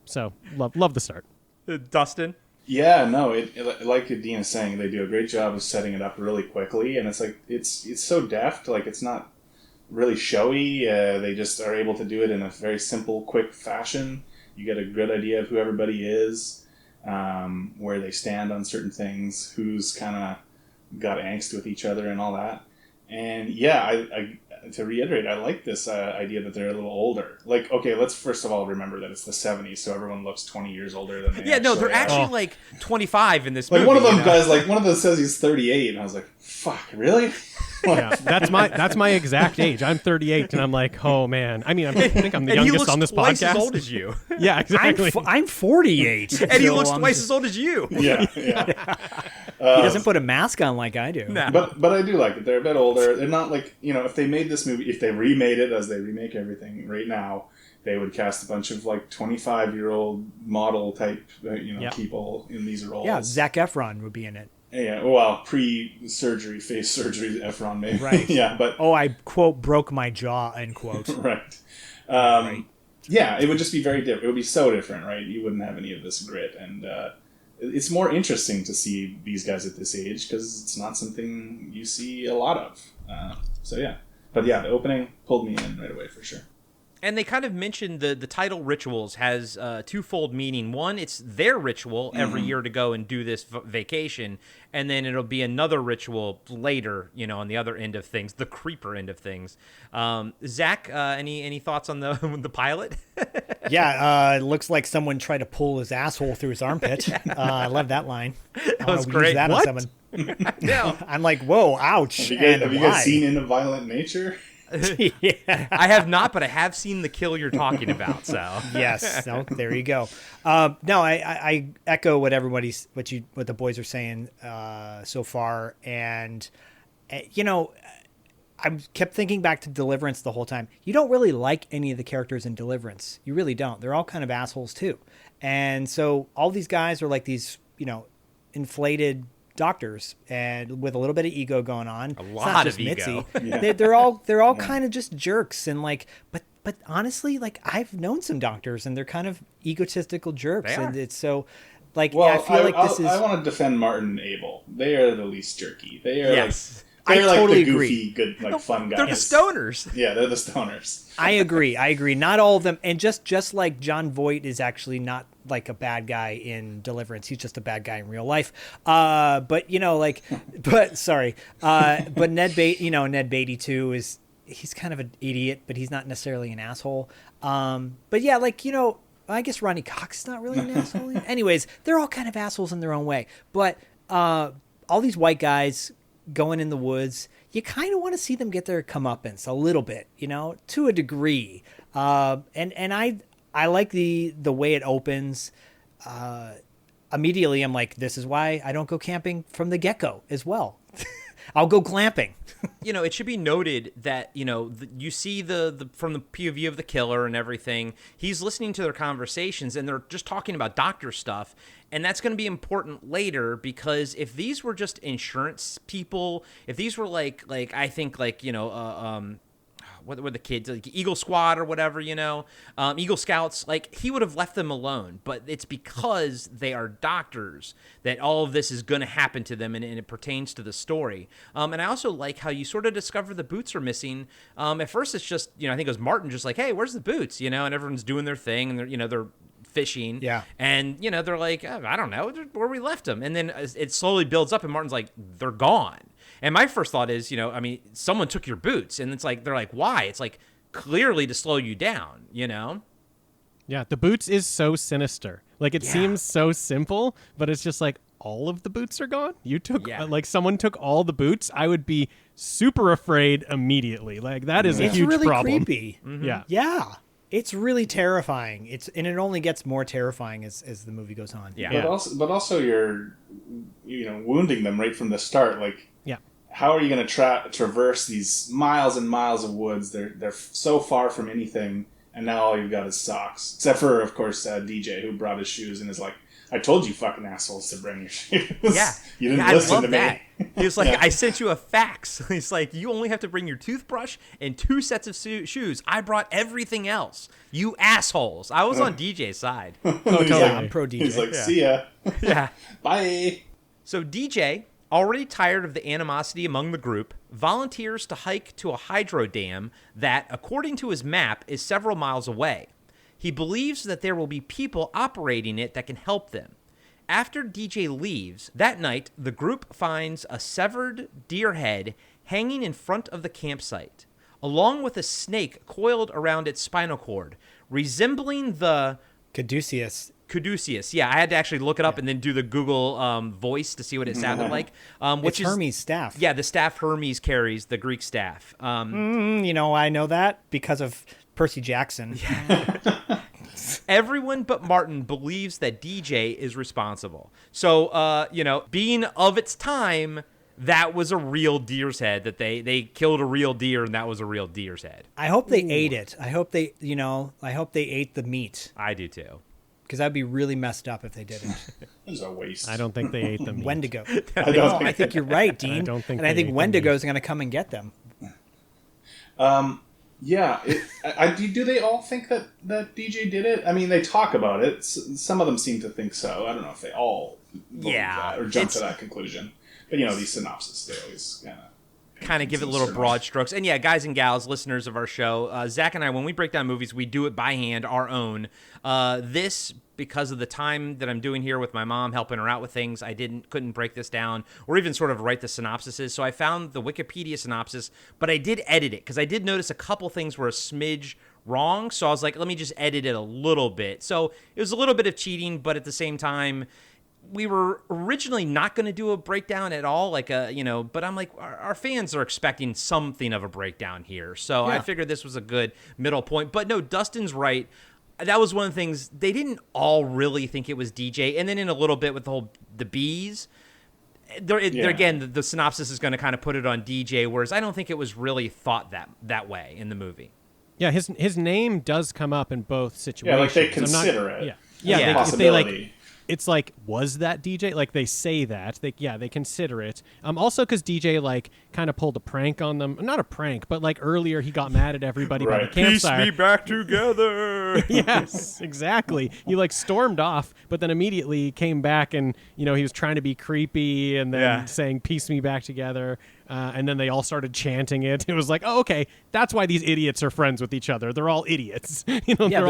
So love the start. Dustin? Yeah, no, like Dean is saying, they do a great job of setting it up really quickly, and it's like it's so deft. Like it's not really showy. They just are able to do it in a very simple, quick fashion. You get a good idea of who everybody is, where they stand on certain things, who's kind of got angst with each other, and all that. And yeah, I to reiterate, I like this idea that they're a little older. Like, okay, let's first of all remember that it's the 70s, so everyone looks 20 years older than they they're actually like 25 in this movie. Like one of them guys, like one of them says he's 38, and I was like, "Fuck, really?" Yeah, that's my exact age. I'm 38, and I'm like, oh man. I mean, I think I'm the youngest on this podcast. He looks twice as old as you. Yeah, exactly. I'm 48, and he looks twice as old as you. Yeah. He doesn't put a mask on like I do. No. But I do like it. They're a bit older. They're not like, if they made this movie, if they remade it as they remake everything right now, they would cast a bunch of like 25-year-old model type, people in these roles. Yeah, Zac Efron would be in it. Yeah, well, pre-surgery, face surgery, Efron maybe. Right. Yeah, but... Oh, I, quote, broke my jaw, end quote. Right. Right. Yeah, it would just be very different. It would be so different, right? You wouldn't have any of this grit. And it's more interesting to see these guys at this age because it's not something you see a lot of. So, yeah. But, yeah, the opening pulled me in right away for sure. And they kind of mentioned the title Rituals has twofold meaning. One, it's their ritual every year to go and do this vacation. And then it'll be another ritual later, on the other end of things, the creeper end of things. Zach, any thoughts on the pilot? Yeah, it looks like someone tried to pull his asshole through his armpit. I love that line. That was great. Use that What? on someone. No. I'm like, whoa, ouch. Have you guys seen In a Violent Nature? Yeah. I have not, but I have seen the kill you're talking about. So Yes, no, there you go. No, I echo what what the boys are saying so far, and I kept thinking back to Deliverance the whole time. You don't really like any of the characters in Deliverance. You really don't. They're all kind of assholes too, and so all these guys are like these inflated doctors and with a little bit of ego going on. A lot of ego. Yeah. They're all kind of just jerks and like, but honestly, like I've known some doctors and they're kind of egotistical jerks, They are. and it's so like Well, I feel like this is. I want to defend Martin and Abel. They are the least jerky. They are Yes. they're I like totally the goofy, agree. good, like fun guys. They're the stoners. Yeah, they're the stoners. I agree. Not all of them, and just like John Voight is actually not like a bad guy in Deliverance. He's just a bad guy in real life. But but Ned Beatty too he's kind of an idiot, but he's not necessarily an asshole. But yeah, I guess Ronnie Cox is not really an asshole. Anyways, they're all kind of assholes in their own way. But all these white guys going in the woods, you kind of want to see them get their comeuppance a little bit, to a degree. And I like the way it opens. Immediately, I'm like, this is why I don't go camping from the get-go as well. I'll go glamping. It should be noted that, you see the from the POV of the killer and everything, he's listening to their conversations and they're just talking about doctor stuff. And that's going to be important later because if these were just insurance people, if these were I think what were the kids, like Eagle Squad or whatever, Eagle Scouts, he would have left them alone. But it's because they are doctors that all of this is going to happen to them and it pertains to the story. And I also like how you sort of discover the boots are missing. At first it's just, I think it was Martin just like, hey, where's the boots? And everyone's doing their thing and they're fishing. Yeah. And, they're like, oh, I don't know where we left them. And then it slowly builds up and Martin's like, they're gone. And my first thought is, someone took your boots. And it's like, they're like, why? It's like clearly to slow you down, Yeah, the boots is so sinister. Like, it seems so simple, but it's just like, all of the boots are gone? You took, someone took all the boots? I would be super afraid immediately. Like, that is a huge really problem. Creepy. Mm-hmm. Yeah. Yeah. It's really terrifying. And it only gets more terrifying as the movie goes on. Yeah. But also you're, wounding them right from the start. Like, how are you going to traverse these miles and miles of woods? They're so far from anything, and now all you've got is socks. Except for, of course, DJ, who brought his shoes and is like, I told you fucking assholes to bring your shoes. Yeah. You didn't I listen love to that. me. He was like, Yeah. I sent you a fax. He's like, you only have to bring your toothbrush and 2 sets of shoes. I brought everything else. You assholes. I was on DJ's side. He's totally. like- I'm pro DJ. He's like, see ya. Yeah. Bye. So DJ, already tired of the animosity among the group, volunteers to hike to a hydro dam that, according to his map, is several miles away. He believes that there will be people operating it that can help them. After DJ leaves, that night, the group finds a severed deer head hanging in front of the campsite, along with a snake coiled around its spinal cord, resembling the Caduceus. Caduceus. Yeah, I had to actually look it up and then do the Google voice to see what it sounded like. Which It's is Hermes' staff. Yeah, the staff Hermes carries, the Greek staff. You know, I know that because of Percy Jackson. Everyone but Martin believes that DJ is responsible. So, being of its time, that was a real deer's head, that they killed a real deer and that was a real deer's head. I hope they ate it. I hope they ate the meat, I do too. because that'd be really messed up if they didn't. It was a waste. I don't think they ate them. Wendigo. I don't No, think I think you're right, Dean. don't think and I they think ate the Wendigo's going to come and get them. Yeah. Do they all think that DJ did it? I mean, they talk about it. Some of them seem to think so. I don't know if they all believe that or jump to that conclusion. But, these synopses, they always Kind of give it little broad strokes. And yeah, guys and gals, listeners of our show, Zach and I, when we break down movies, we do it by hand, our own. This, because of the time that I'm doing here with my mom, helping her out with things, I couldn't break this down or even sort of write the synopsises. So I found the Wikipedia synopsis, but I did edit it because I did notice a couple things were a smidge wrong. So I was like, let me just edit it a little bit. So it was a little bit of cheating, but at the same time, we were originally not going to do a breakdown at all, but I'm like, our fans are expecting something of a breakdown here. So I figured this was a good middle point. But no, Dustin's right. That was one of the things. They didn't all really think it was DJ. And then in a little bit with the bees, again, the synopsis is going to kind of put it on DJ, whereas I don't think it was really thought that way in the movie. Yeah, his name does come up in both situations. Yeah, like they consider it. Yeah, Possibility. It's like, was that DJ? Like, they say that. They consider it. Also, because DJ, kind of pulled a prank on them. Not a prank, but, earlier he got mad at everybody by the campsite. Piece me back together. Yes, exactly. He, stormed off, but then immediately came back and, he was trying to be creepy and then saying, piece me back together. And then they all started chanting it. It was like, oh, okay, that's why these idiots are friends with each other. They're all idiots. They'll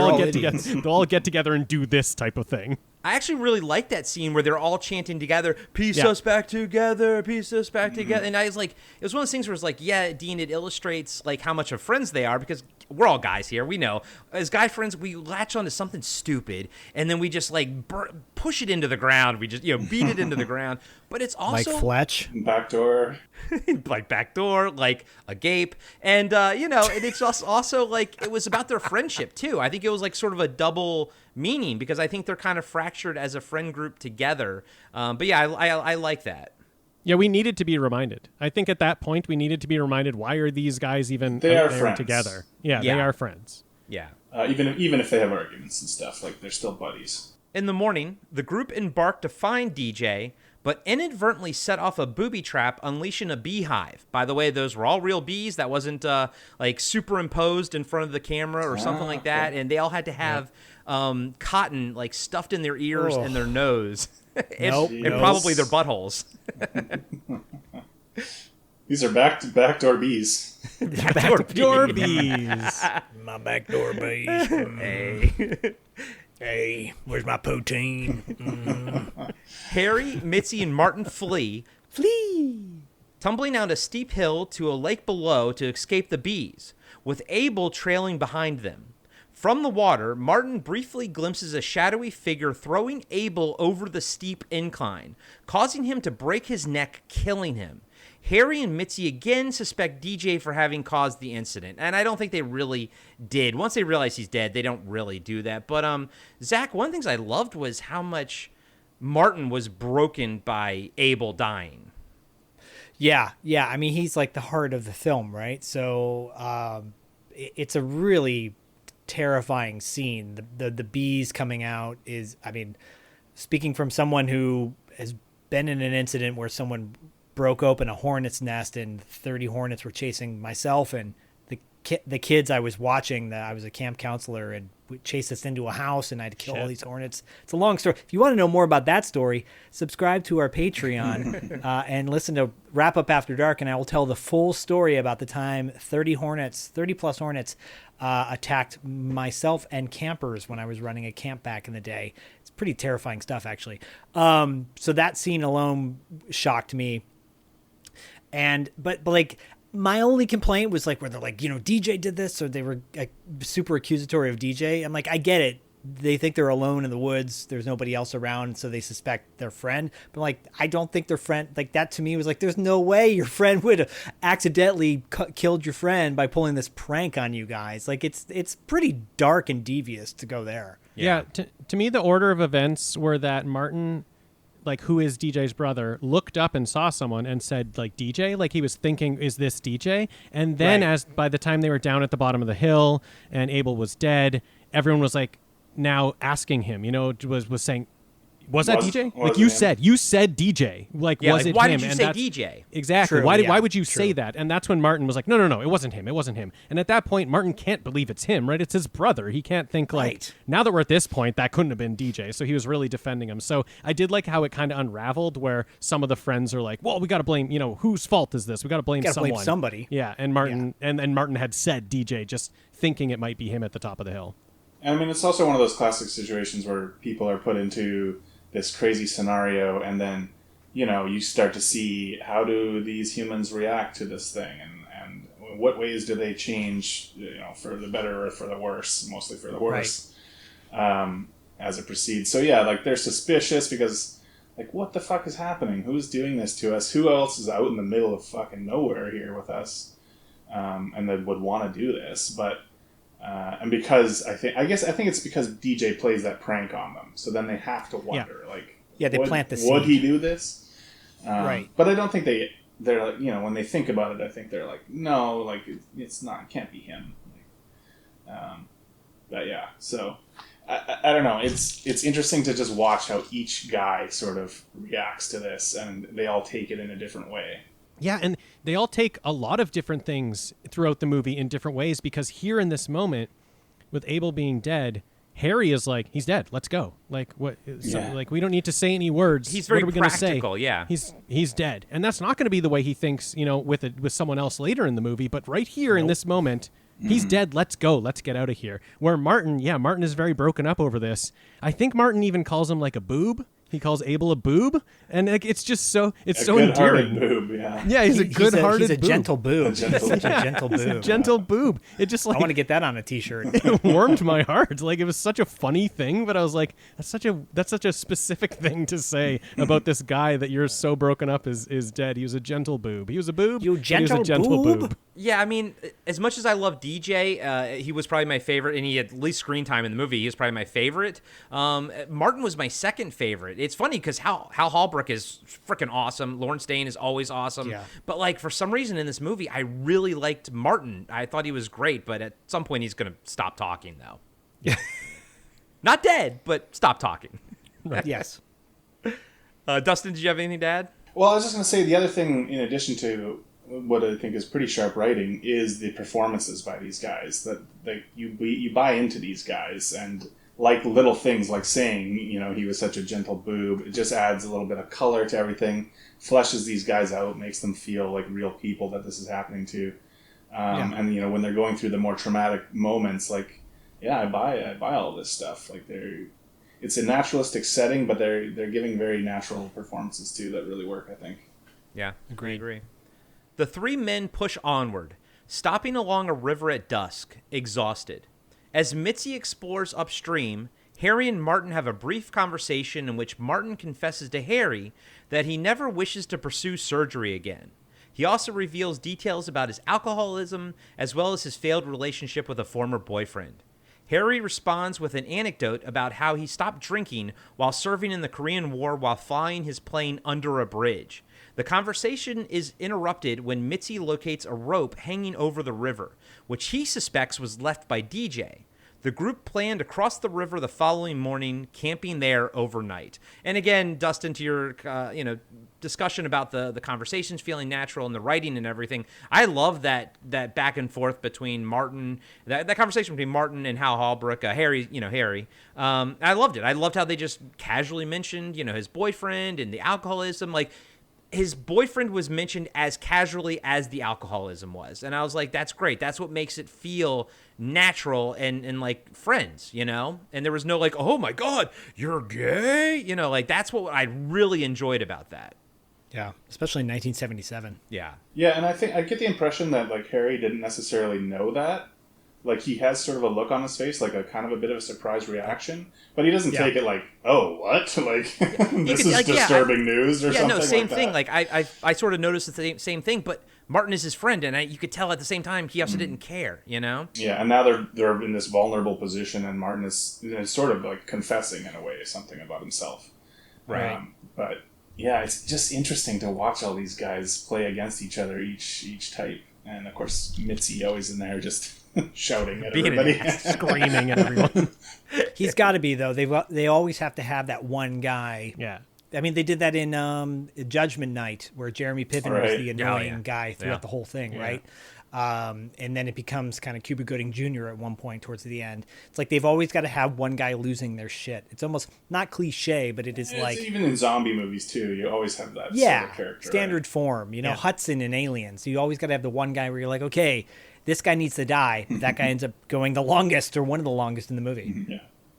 all get together and do this type of thing. I actually really like that scene where they're all chanting together, piece us back together, piece us back together. And I was like, it was one of those things where it's like, yeah, Dean, it illustrates how much of friends they are, because we're all guys here. We know as guy friends, we latch onto something stupid and then we just push it into the ground. We just, beat it into the ground. But it's also Like Fletch. Backdoor. like backdoor, like a gape. And, and it's also it was about their friendship too. I think it was sort of a double meaning, because I think they're kind of fractured as a friend group together. But yeah, I like that. Yeah, we needed to be reminded. I think at that point we needed to be reminded, why are these guys even They out are there friends. together? Yeah, they are friends. Yeah. Even if they have arguments and stuff, they're still buddies. In the morning, the group embarked to find DJ, but inadvertently set off a booby trap, unleashing a beehive. By the way, those were all real bees. That wasn't superimposed in front of the camera or something like that. Cool. And they all had to have cotton stuffed in their ears and their nose, and probably their buttholes. These are backdoor bees. Backdoor bees. My backdoor bees. Hey, where's my poutine? Harry, Mitzi, and Martin flee, tumbling down a steep hill to a lake below to escape the bees, with Abel trailing behind them. From the water, Martin briefly glimpses a shadowy figure throwing Abel over the steep incline, causing him to break his neck, killing him. Harry and Mitzi again suspect DJ for having caused the incident, and I don't think they really did. Once they realize he's dead, they don't really do that. But Zach, one of the things I loved was how much Martin was broken by Abel dying. Yeah. I mean, he's the heart of the film, right? So it's a really terrifying scene. The bees coming out is, I mean, speaking from someone who has been in an incident where someone broke open a hornet's nest and 30 hornets were chasing myself and the kids I was watching. That I was a camp counselor and we chased us into a house and I had to kill all these hornets. It's a long story. If you want to know more about that story, subscribe to our Patreon and listen to Wrap Up After Dark, and I will tell the full story about the time 30 plus hornets attacked myself and campers when I was running a camp back in the day. It's pretty terrifying stuff, actually. So that scene alone shocked me. But like, my only complaint was like where they're like, DJ did this, or they were like, super accusatory of DJ. I'm like, I get it. They think they're alone in the woods. There's nobody else around, so they suspect their friend. But like, I don't think their friend, like that to me was like, there's no way your friend would have accidentally killed your friend by pulling this prank on you guys. Like it's pretty dark and devious to go there. Yeah. To me, the order of events were that Martin, like, who is DJ's brother, looked up and saw someone and said, like, DJ? Like, he was thinking, is this DJ? And then by the time they were down at the bottom of the hill and Abel was dead, everyone was, like, now asking him, was saying, was that DJ? Like, you said DJ. Like, was it why him? Did you say DJ? Exactly. True, Why would you say that? And that's when Martin was like, no, it wasn't him. It wasn't him. And at that point, Martin can't believe it's him, right? It's his brother. He can't think now that we're at this point, that couldn't have been DJ. So he was really defending him. So I did like how it kind of unraveled where some of the friends are like, well, we got to blame, whose fault is this? We got to blame someone. Blame somebody. Yeah. And Martin, and Martin had said DJ, just thinking it might be him at the top of the hill. I mean, it's also one of those classic situations where people are put into this crazy scenario, and then, you start to see how do these humans react to this thing, and what ways do they change, for the better or for the worse, mostly for the worse, as it proceeds. So yeah, like, they're suspicious because, like, what the fuck is happening? Who's doing this to us? Who else is out in the middle of fucking nowhere here with us, and that would want to do this? But and because I think it's because DJ plays that prank on them, so then they have to wonder, they plant the seed. Would he do this? Right. But I don't think they're like, when they think about it, I think they're like, no, like, it's not, it can't be him. But yeah, so I don't know. It's interesting to just watch how each guy sort of reacts to this, and they all take it in a different way. Yeah, and they all take a lot of different things throughout the movie in different ways, because here in this moment, with Abel being dead, Harry is like, he's dead. Let's go. Like, what? So, like, we don't need to say any words. He's very what are we practical. Gonna say? Yeah, he's dead, and that's not going to be the way he thinks. With someone else later in the movie. But right here in this moment, he's dead. Let's go. Let's get out of here. Where Martin is very broken up over this. I think Martin even calls him like a boob. He calls Abel a boob, and like, it's just so endearing. Boob, yeah. Yeah, he's a good-hearted He's a boob. Gentle boob. Gentle Such a gentle boob. He's a gentle boob. It just like I want to get that on a T-shirt. it warmed my heart. Like, it was such a funny thing, but I was like, that's such a specific thing to say about this guy that you're so broken up is dead. He was a gentle boob. He was a boob. You gentle, he was a gentle boob. Yeah, I mean, as much as I love DJ, he was probably my favorite, and he had least screen time in the movie. He was probably my favorite. Martin was my second favorite. It's funny because Hal Holbrook is freaking awesome. Lawrence Dane is always awesome. Yeah. But like, for some reason in this movie, I really liked Martin. I thought he was great, but at some point he's going to stop talking, though. Yeah. Not dead, but stop talking. Right. Yes. Dustin, did you have anything to add? Well, I was just going to say, the other thing, in addition to what I think is pretty sharp writing, is the performances by these guys. That you buy into these guys, and like little things like saying, he was such a gentle boob, it just adds a little bit of color to everything, fleshes these guys out, makes them feel like real people that this is happening to. And when they're going through the more traumatic moments, like, yeah, I buy all this stuff. Like, it's a naturalistic setting, but they're giving very natural performances too that really work, I think. Yeah, I agree. The three men push onward, stopping along a river at dusk, exhausted. As Mitzi explores upstream, Harry and Martin have a brief conversation in which Martin confesses to Harry that he never wishes to pursue surgery again. He also reveals details about his alcoholism as well as his failed relationship with a former boyfriend. Harry responds with an anecdote about how he stopped drinking while serving in the Korean War while flying his plane under a bridge. The conversation is interrupted when Mitzi locates a rope hanging over the river, which he suspects was left by DJ. The group planned to cross the river the following morning, camping there overnight. And again, Dustin, to your discussion about the conversations feeling natural and the writing and everything, I love that back and forth between Martin, that conversation between Martin and Hal Holbrook, Harry. I loved it. I loved how they just casually mentioned, his boyfriend and the alcoholism. Like, his boyfriend was mentioned as casually as the alcoholism was. And I was like, that's great. That's what makes it feel natural and like friends, And there was no like, oh my God, you're gay. Like that's what I really enjoyed about that. Yeah, especially in 1977. Yeah. Yeah, and I think I get the impression that like Harry didn't necessarily know that. Like he has sort of a look on his face, like a kind of a bit of a surprise reaction, but he doesn't take it like, "Oh, what? Like this is disturbing news or something." Yeah, no, same like that. thing. Like I sort of noticed the same thing, but Martin is his friend, and you could tell at the same time he also didn't care, Yeah, and now they're in this vulnerable position, and Martin is sort of like confessing in a way something about himself, right? But yeah, it's just interesting to watch all these guys play against each other, each type, and of course Mitzi always in there just shouting at everybody, screaming at everyone. He's got to be though. They always have to have that one guy. Yeah. I mean, they did that in Judgment Night, where Jeremy Piven was the annoying guy throughout the whole thing, right? And then it becomes kind of Cuba Gooding Jr. at one point towards the end. It's like they've always got to have one guy losing their shit. It's almost not cliche, but it is like... Even in zombie movies, too, you always have that sort of character. Standard form. Hudson in Aliens. You always got to have the one guy where you're like, okay, this guy needs to die. That guy ends up going the longest or one of the longest in the movie. Yeah.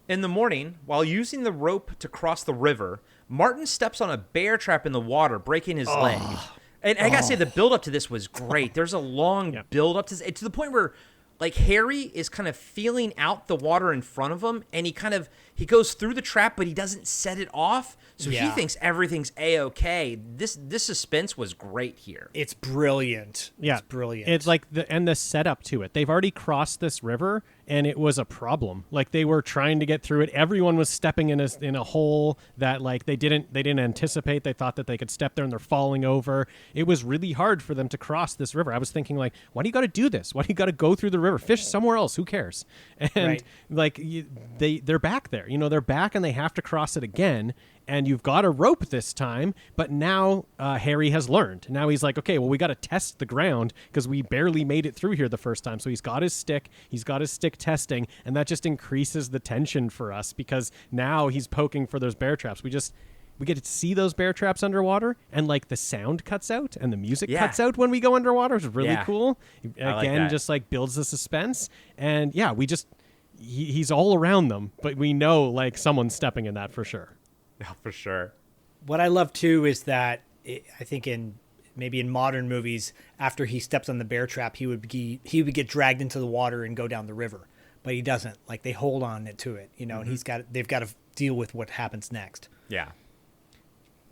In the morning, while using the rope to cross the river, Martin steps on a bear trap in the water, breaking his leg. And I gotta say, the build up to this was great. There's a long build up to the point where, like, Harry is kind of feeling out the water in front of him, and he goes through the trap, but he doesn't set it off, so he thinks everything's a-okay. This suspense was great here. It's brilliant. Yeah, it's brilliant. It's like the setup to it. They've already crossed this river, and it was a problem. Like they were trying to get through it. Everyone was stepping in a hole that like they didn't anticipate. They thought that they could step there, and they're falling over. It was really hard for them to cross this river. I was thinking like, why do you got to do this? Why do you got to go through the river? Fish somewhere else. Who cares? And like they're back there. They're back, and they have to cross it again. And you've got a rope this time, but now Harry has learned. Now he's like, okay, well, we got to test the ground because we barely made it through here the first time. So he's got his stick testing, and that just increases the tension for us because now he's poking for those bear traps. We get to see those bear traps underwater, and like the sound cuts out and the music cuts out when we go underwater. It's really cool. Again, just like builds the suspense. And yeah, he's all around them, but we know like someone's stepping in that for sure. Yeah, for sure. What I love too is that I think maybe in modern movies, after he steps on the bear trap, he would get dragged into the water and go down the river, but he doesn't. Like they hold on to it, and they've got to deal with what happens next. Yeah.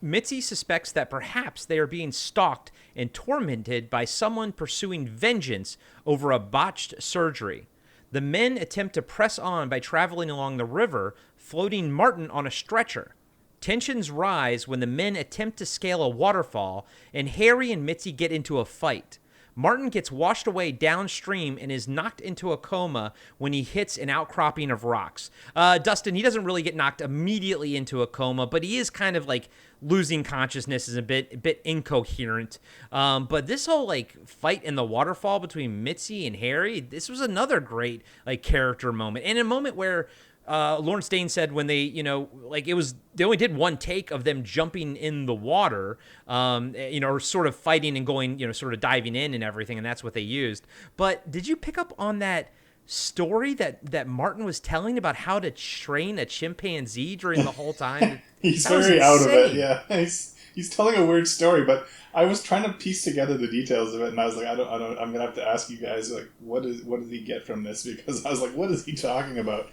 Mitzi suspects that perhaps they are being stalked and tormented by someone pursuing vengeance over a botched surgery. The men attempt to press on by traveling along the river, floating Martin on a stretcher. Tensions rise when the men attempt to scale a waterfall, and Harry and Mitzi get into a fight. Martin gets washed away downstream and is knocked into a coma when he hits an outcropping of rocks. Dustin, he doesn't really get knocked immediately into a coma, but he is kind of like losing consciousness, is a bit incoherent. But this whole like fight in the waterfall between Mitzi and Harry, this was another great like character moment, and a moment where Lawrence Dane said when they, they only did one take of them jumping in the water, or sort of fighting and going, sort of diving in and everything, and that's what they used. But did you pick up on that story that Martin was telling about how to train a chimpanzee during the whole time? He's very out of it, yeah. He's telling a weird story, but I was trying to piece together the details of it, and I was like, I don't. I'm gonna have to ask you guys, like, what did he get from this? Because I was like, what is he talking about?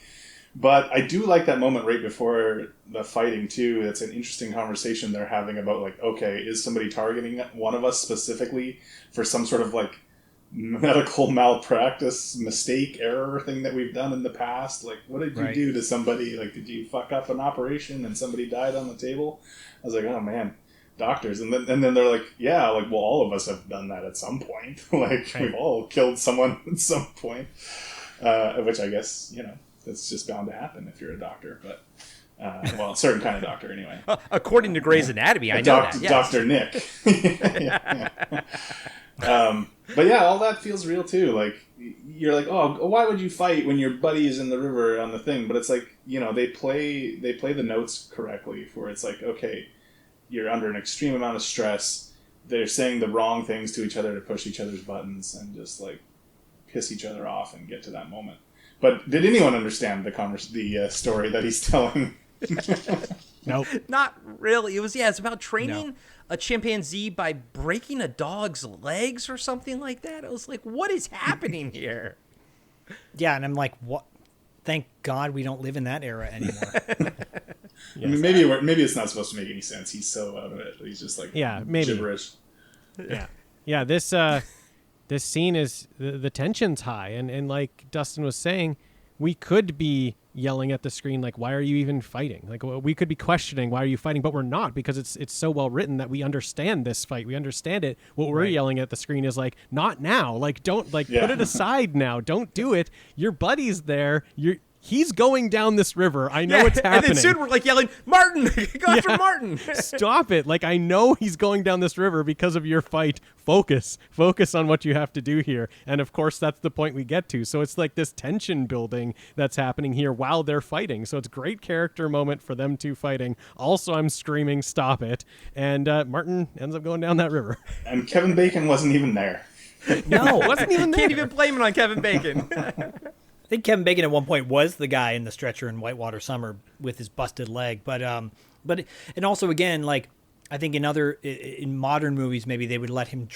But I do like that moment right before the fighting, too. It's an interesting conversation they're having about, like, okay, is somebody targeting one of us specifically for some sort of, like, medical malpractice, mistake, error thing that we've done in the past? Like, what did you do to somebody? Like, did you fuck up an operation and somebody died on the table? I was like, oh, man, doctors. And then they're like, yeah, like, well, all of us have done that at some point. Like, we've all killed someone at some point, which I guess, That's just bound to happen if you're a doctor. But well, a certain kind of doctor anyway. According to Grey's Anatomy, I know that. Yes. Dr. Nick. Yeah. But yeah, all that feels real too. Like, you're like, oh, why would you fight when your buddy is in the river on the thing? But it's like, they play the notes correctly for it's like, okay, you're under an extreme amount of stress. They're saying the wrong things to each other to push each other's buttons and just like piss each other off and get to that moment. But did anyone understand the story that he's telling? Nope. Not really. It's about training a chimpanzee by breaking a dog's legs or something like that. I was like, what is happening here? Yeah, and I'm like, what? Thank God we don't live in that era anymore. I mean, maybe it's not supposed to make any sense. He's so out of it. He's just like gibberish. Yeah. This scene is the tension's high, and like Dustin was saying, we could be yelling at the screen like, why are you even fighting? Like, we could be questioning, why are you fighting? But we're not, because it's so well written that we understand this fight. We understand it. What we're yelling at the screen is like, not now. Like, don't put it aside now. Don't do it. Your buddy's there. He's going down this river. I know it's happening. And then soon we're like yelling, Martin, go after Martin. Stop it. Like, I know he's going down this river because of your fight. Focus on what you have to do here. And of course, that's the point we get to. So it's like this tension building that's happening here while they're fighting. So it's a great character moment for them two fighting. Also, I'm screaming, stop it. And Martin ends up going down that river. And Kevin Bacon wasn't even there. No, wasn't even there. Can't even blame it on Kevin Bacon. I think Kevin Bacon at one point was the guy in the stretcher in Whitewater Summer with his busted leg, but and also again, like, I think in modern movies maybe they would let him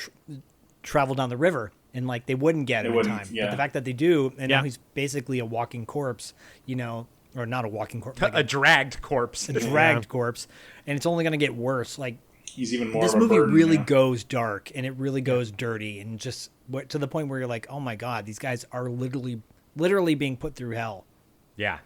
travel down the river and like they wouldn't get him in time. Yeah. But the fact that they do, and now he's basically a walking corpse, or not a walking corpse, like a dragged corpse, corpse, and it's only going to get worse. Like, he's even more. This of a movie burden, really goes dark and it really goes dirty and just to the point where you're like, oh my God, these guys are literally being put through hell. Yeah.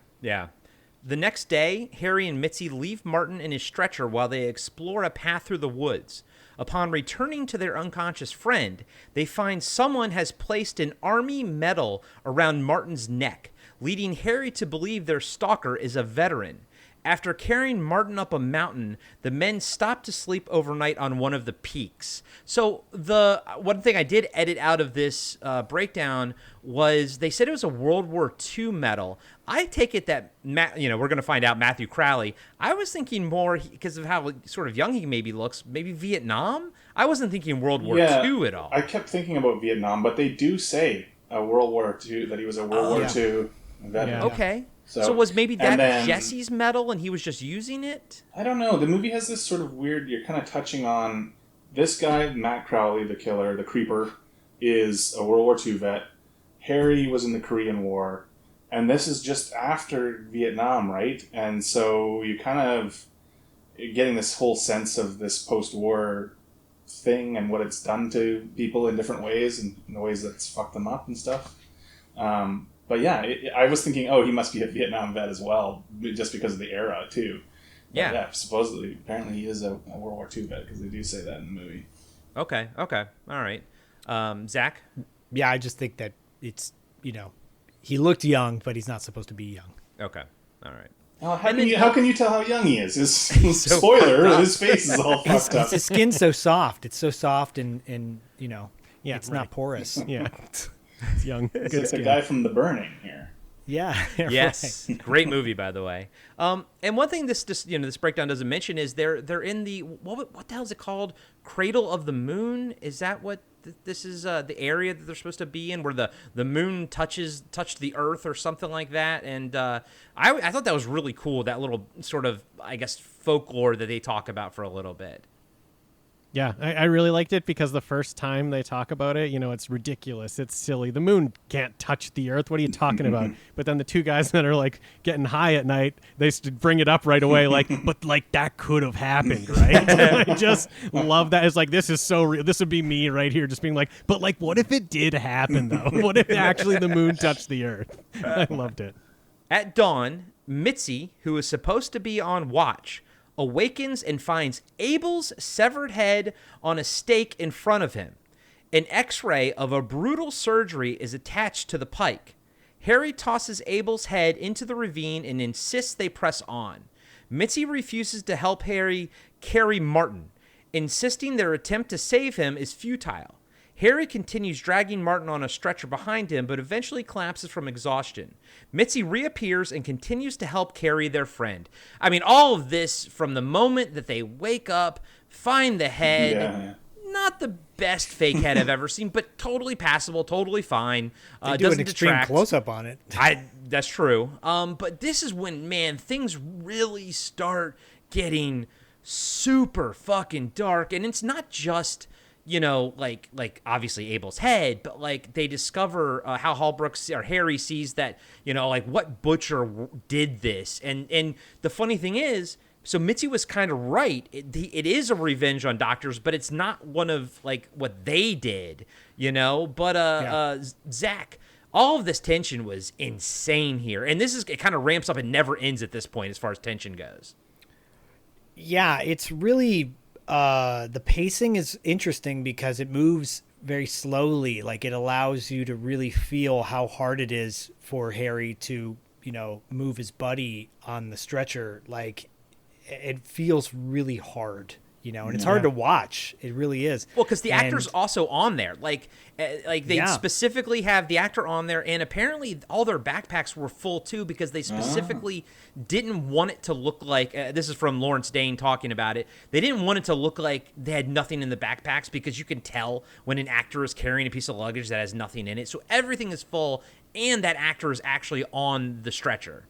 The next day, Harry and Mitzi leave Martin in his stretcher while they explore a path through the woods. Upon returning to their unconscious friend, they find someone has placed an army medal around Martin's neck, leading Harry to believe their stalker is a veteran. After carrying Martin up a mountain, the men stopped to sleep overnight on one of the peaks. So the one thing I did edit out of this breakdown was they said it was a World War II medal. I take it that, we're going to find out Matthew Crowley. I was thinking more, because of how sort of young he maybe looks, maybe Vietnam? I wasn't thinking World War II at all. I kept thinking about Vietnam, but they do say World War II, that he was a World War II veteran. Yeah. Okay. So was maybe that Jesse's medal and he was just using it? I don't know. The movie has this sort of weird, you're kind of touching on this guy, Matt Crowley, the killer, the creeper, is a World War II vet. Harry was in the Korean War. And this is just after Vietnam, right? And so you kind of getting this whole sense of this post-war thing and what it's done to people in different ways and in the ways that's fucked them up and stuff. But yeah, I was thinking, he must be a Vietnam vet as well, just because of the era, too. But yeah, supposedly, apparently he is a World War II vet, because they do say that in the movie. Okay, all right. Zach? Yeah, I just think that it's, he looked young, but he's not supposed to be young. Okay, all right. How can you tell how young he is? Spoiler, his face is all fucked up. His skin's so soft. It's so soft and it's not porous. Yeah. It's young. It's like the guy from The Burning here. Yeah. Yes. Right. Great movie, by the way. And one thing this breakdown doesn't mention is they're in the what the hell is it called? Cradle of the Moon? Is that what this is? The area that they're supposed to be in, where the moon touched the Earth or something like that. And I thought that was really cool. That little sort of, I guess, folklore that they talk about for a little bit. Yeah, I really liked it because the first time they talk about it, it's ridiculous. It's silly. The moon can't touch the Earth. What are you talking about? But then the two guys that are like getting high at night, they bring it up right away. Like, but like that could have happened, right? I just love that. It's like, this is so real. This would be me right here, just being like, but like, what if it did happen though? What if actually the moon touched the Earth? I loved it. At dawn, Mitzi, who is supposed to be on watch, awakens and finds Abel's severed head on a stake in front of him. An X-ray of a brutal surgery is attached to the pike. Harry tosses Abel's head into the ravine and insists they press on. Mitzi refuses to help Harry carry Martin, insisting their attempt to save him is futile. Harry continues dragging Martin on a stretcher behind him, but eventually collapses from exhaustion. Mitzi reappears and continues to help carry their friend. I mean, all of this from the moment that they wake up, find the head. Yeah. Not the best fake head I've ever seen, but totally passable, totally fine. They do an extreme close-up on it. That's true. But this is when, man, things really start getting super fucking dark. And it's not just... like obviously Abel's head, but like they discover how Harry sees that, like what butcher did this. And the funny thing is, so Mitzi was kind of right. It is a revenge on doctors, but it's not one of like what they did, But Zach, all of this tension was insane here. And it kind of ramps up and never ends at this point as far as tension goes. Yeah, it's really... the pacing is interesting because it moves very slowly. Like it allows you to really feel how hard it is for Harry to, move his buddy on the stretcher. Like it feels really hard, and it's hard to watch. It really is. Well, because the actor's also on there. Like they specifically have the actor on there, and apparently all their backpacks were full too because they specifically didn't want it to look like. This is from Lawrence Dane talking about it. They didn't want it to look like they had nothing in the backpacks because you can tell when an actor is carrying a piece of luggage that has nothing in it. So everything is full, and that actor is actually on the stretcher.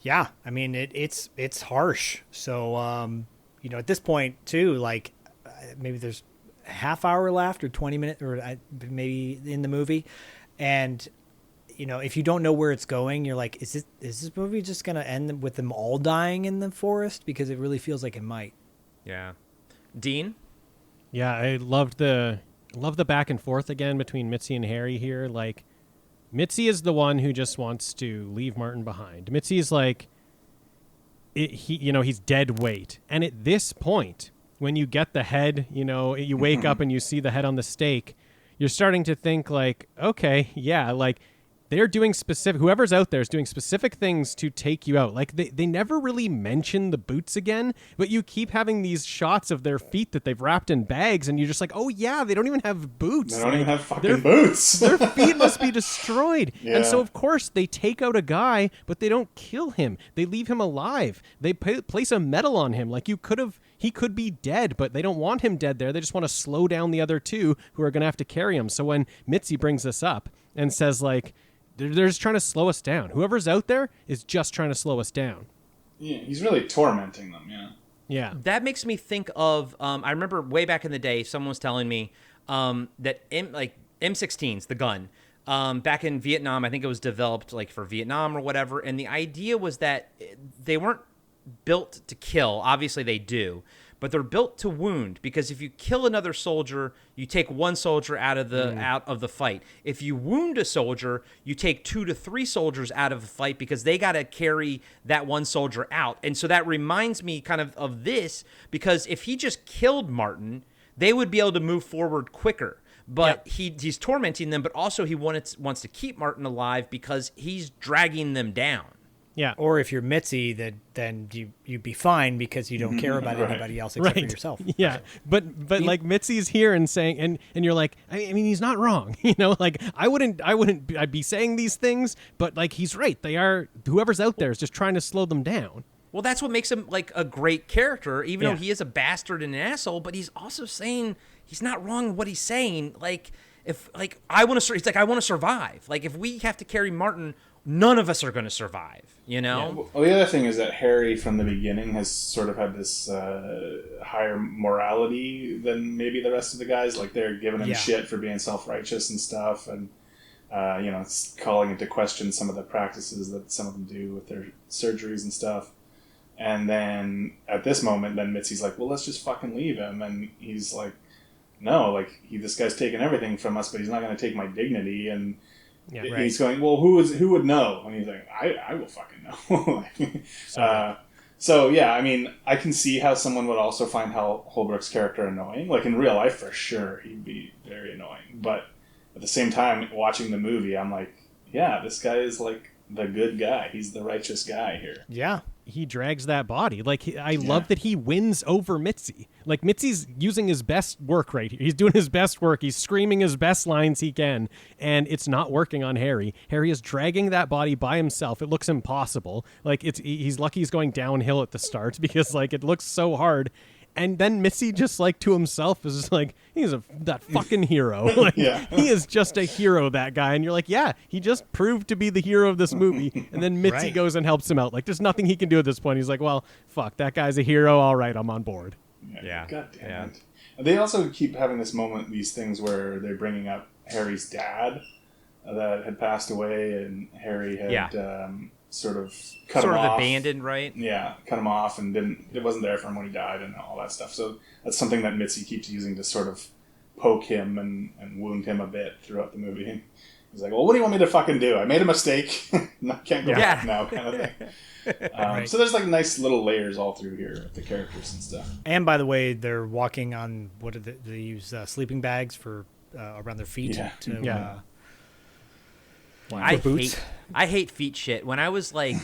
Yeah, I mean it's harsh. So at this point too, like maybe there's a half hour left or 20 minutes or maybe in the movie. And, if you don't know where it's going, you're like, is this movie just going to end with them all dying in the forest? Because it really feels like it might. Yeah. Dean? Yeah, I loved the back and forth again between Mitzi and Harry here. Like, Mitzi is the one who just wants to leave Martin behind. Mitzi is like, he's dead weight. And at this point, when you get the head, you wake up and you see the head on the stake, you're starting to think like, okay, yeah, like they're doing whoever's out there is doing specific things to take you out. Like they never really mention the boots again, but you keep having these shots of their feet that they've wrapped in bags, and you're just like, oh yeah, they don't even have boots. They don't even have fucking boots. Their feet must be destroyed. Yeah. And so of course they take out a guy, but they don't kill him. They leave him alive. They place a medal on him. Like he could be dead, but they don't want him dead there. They just want to slow down the other two who are going to have to carry him. So when Mitzi brings this up and says like, they're just trying to slow us down. Whoever's out there is just trying to slow us down. Yeah, he's really tormenting them, yeah. Yeah. That makes me think of, I remember way back in the day, someone was telling me that M16s, the gun, back in Vietnam, I think it was developed like for Vietnam or whatever, and the idea was that they weren't built to kill. Obviously they do, but they're built to wound, because if you kill another soldier, you take one soldier out of the fight. If you wound a soldier, you take 2 to 3 soldiers out of the fight, because they got to carry that one soldier out. And so that reminds me kind of this, because if he just killed Martin, they would be able to move forward quicker. But he's tormenting them, but also he wants to keep Martin alive because he's dragging them down. Yeah. Or if you're Mitzi, then you'd be fine because you don't care about anybody else except for yourself. Yeah. But like Mitzi's here and saying, and you're like, I mean, he's not wrong. Like I'd be saying these things, but like, he's right. They are, whoever's out there is just trying to slow them down. Well, that's what makes him like a great character, even though he is a bastard and an asshole, but he's also saying he's not wrong in what he's saying. Like, if like, he's like, I want to survive. Like, if we have to carry Martin, none of us are going to survive, Yeah. Well, the other thing is that Harry, from the beginning, has sort of had this higher morality than maybe the rest of the guys. Like, they're giving him shit for being self-righteous and stuff, and it's calling into question some of the practices that some of them do with their surgeries and stuff. And then at this moment, then Mitzi's like, well, let's just fucking leave him. And he's like, no, like, this guy's taking everything from us, but he's not going to take my dignity. And he's going, well, who would know? And he's like, I will fucking know. So yeah, I mean, I can see how someone would also find Holbrook's character annoying. Like, in real life, for sure, he'd be very annoying. But at the same time, watching the movie, I'm like, yeah, this guy is like the good guy. He's the righteous guy here. Yeah. He drags that body. Like, I love that he wins over Mitzi. Like, Mitzi's using his best work right here. He's doing his best work. He's screaming his best lines he can, and it's not working on Harry. Harry is dragging that body by himself. It looks impossible. Like, he's lucky he's going downhill at the start because, like, it looks so hard. And then Mitzi just, like, to himself is just like, that fucking hero. Like, he is just a hero, that guy. And you're like, yeah, he just proved to be the hero of this movie. And then Mitzi goes and helps him out. Like, there's nothing he can do at this point. He's like, well, fuck, that guy's a hero. All right, I'm on board. Yeah. God damn it. They also keep having this moment, these things where they're bringing up Harry's dad that had passed away, and Harry had sort of cut him off. Abandoned, right? Yeah, cut him off, and it wasn't there for him when he died and all that stuff. So that's something that Mitzi keeps using to sort of poke him and wound him a bit throughout the movie. And he's like, well, what do you want me to fucking do? I made a mistake. I can't go back now, kind of thing. So there's like nice little layers all through here with the characters and stuff. And by the way, they're walking on, they use sleeping bags for around their feet. I hate feet shit. When I was like,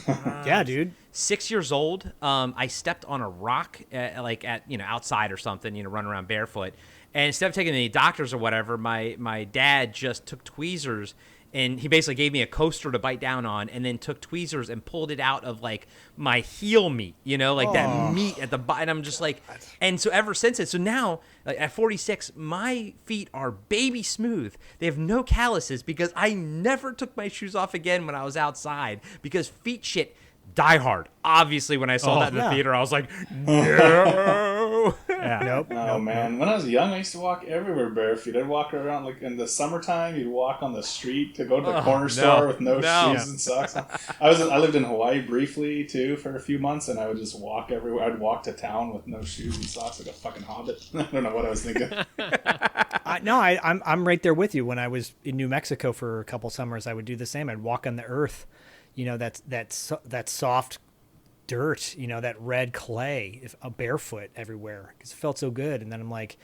dude, 6 years old, I stepped on a rock, outside or something, running around barefoot. And instead of taking any doctors or whatever, my dad just took tweezers, and he basically gave me a coaster to bite down on, and then took tweezers and pulled it out of like my heel meat, that meat at the bottom. And I'm just like, and so ever since then, so now like, at 46, my feet are baby smooth. They have no calluses because I never took my shoes off again when I was outside, because feet shit die hard. Obviously, when I saw that in the theater, I was like, no. Man. When I was young, I used to walk everywhere barefoot. I'd walk around, like in the summertime, you'd walk on the street to go to the corner store with no shoes and socks on. I lived in Hawaii briefly, too, for a few months, and I would just walk everywhere. I'd walk to town with no shoes and socks like a fucking hobbit. I don't know what I was thinking. I'm right there with you. When I was in New Mexico for a couple summers, I would do the same. I'd walk on the earth. That soft dirt, that red clay, barefoot everywhere, because it felt so good. And then I'm like,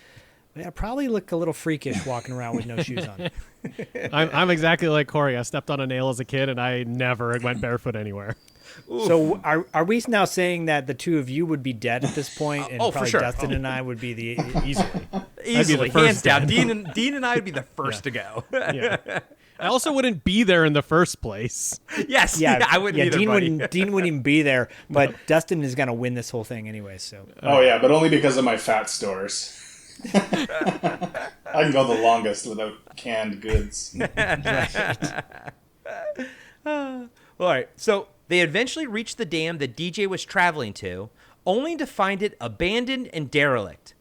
I probably look a little freakish walking around with no shoes on. I'm exactly like Corey. I stepped on a nail as a kid, and I never went barefoot anywhere. Oof. So are we now saying that the two of you would be dead at this point, and probably sure. Dustin and I would be easily hands down. Dean and I would be the first to go. I also wouldn't be there in the first place. Yes, I wouldn't either, Dean wouldn't even be there, but Dustin is going to win this whole thing anyway. So. But only because of my fat stores. I can go the longest without canned goods. All right, so they eventually reached the dam that DJ was traveling to, only to find it abandoned and derelict.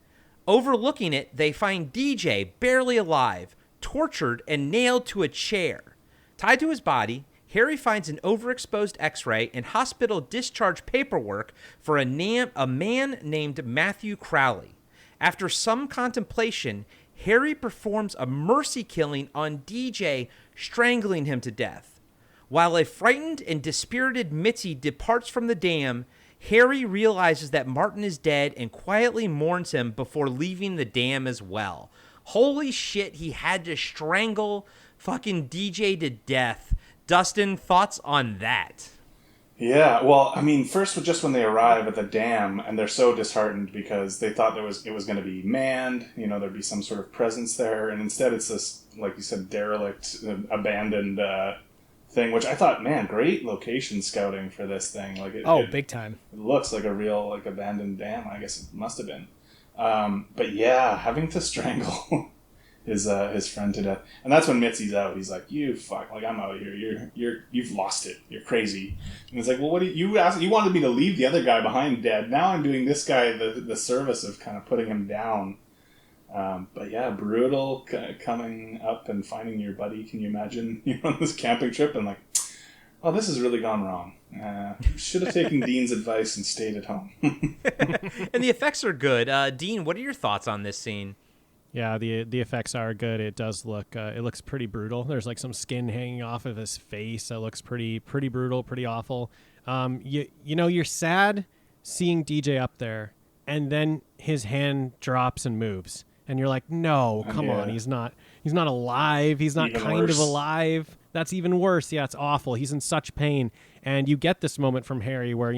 Overlooking it, they find DJ barely alive, tortured and nailed to a chair. Tied to his body, Harry finds an overexposed x-ray and hospital discharge paperwork for a man named Matthew Crowley. After some contemplation, Harry performs a mercy killing on DJ, strangling him to death. While a frightened and dispirited Mitzi departs from the dam, Harry realizes that Martin is dead and quietly mourns him before leaving the dam as well. Holy shit, he had to strangle fucking DJ to death. Dustin, thoughts on that? Yeah, well, I mean, first, just when they arrive at the dam, and they're so disheartened because they thought it was going to be manned, there'd be some sort of presence there, and instead it's this, like you said, derelict, abandoned thing, which I thought, man, great location scouting for this thing. Big time. It looks like a real, abandoned dam. I guess it must have been. But yeah, having to strangle his friend to death, and that's when Mitzi's out. He's like, "You fuck! I'm out of here. You've lost it. You're crazy." And it's like, "Well, what do you asked? You wanted me to leave the other guy behind dead. Now I'm doing this guy the service of kind of putting him down." But yeah, brutal coming up and finding your buddy. Can you imagine? On this camping trip and like, oh, this has really gone wrong. Should have taken Dean's advice and stayed at home. And the effects are good. Dean, what are your thoughts on this scene? Yeah, the effects are good. It does look it looks pretty brutal. There's some skin hanging off of his face. It looks pretty brutal, pretty awful. You're sad seeing DJ up there, and then his hand drops and moves, and you're like, no, come on, he's not alive. He's not even kind of alive. That's even worse. Yeah, it's awful. He's in such pain. And you get this moment from Harry where,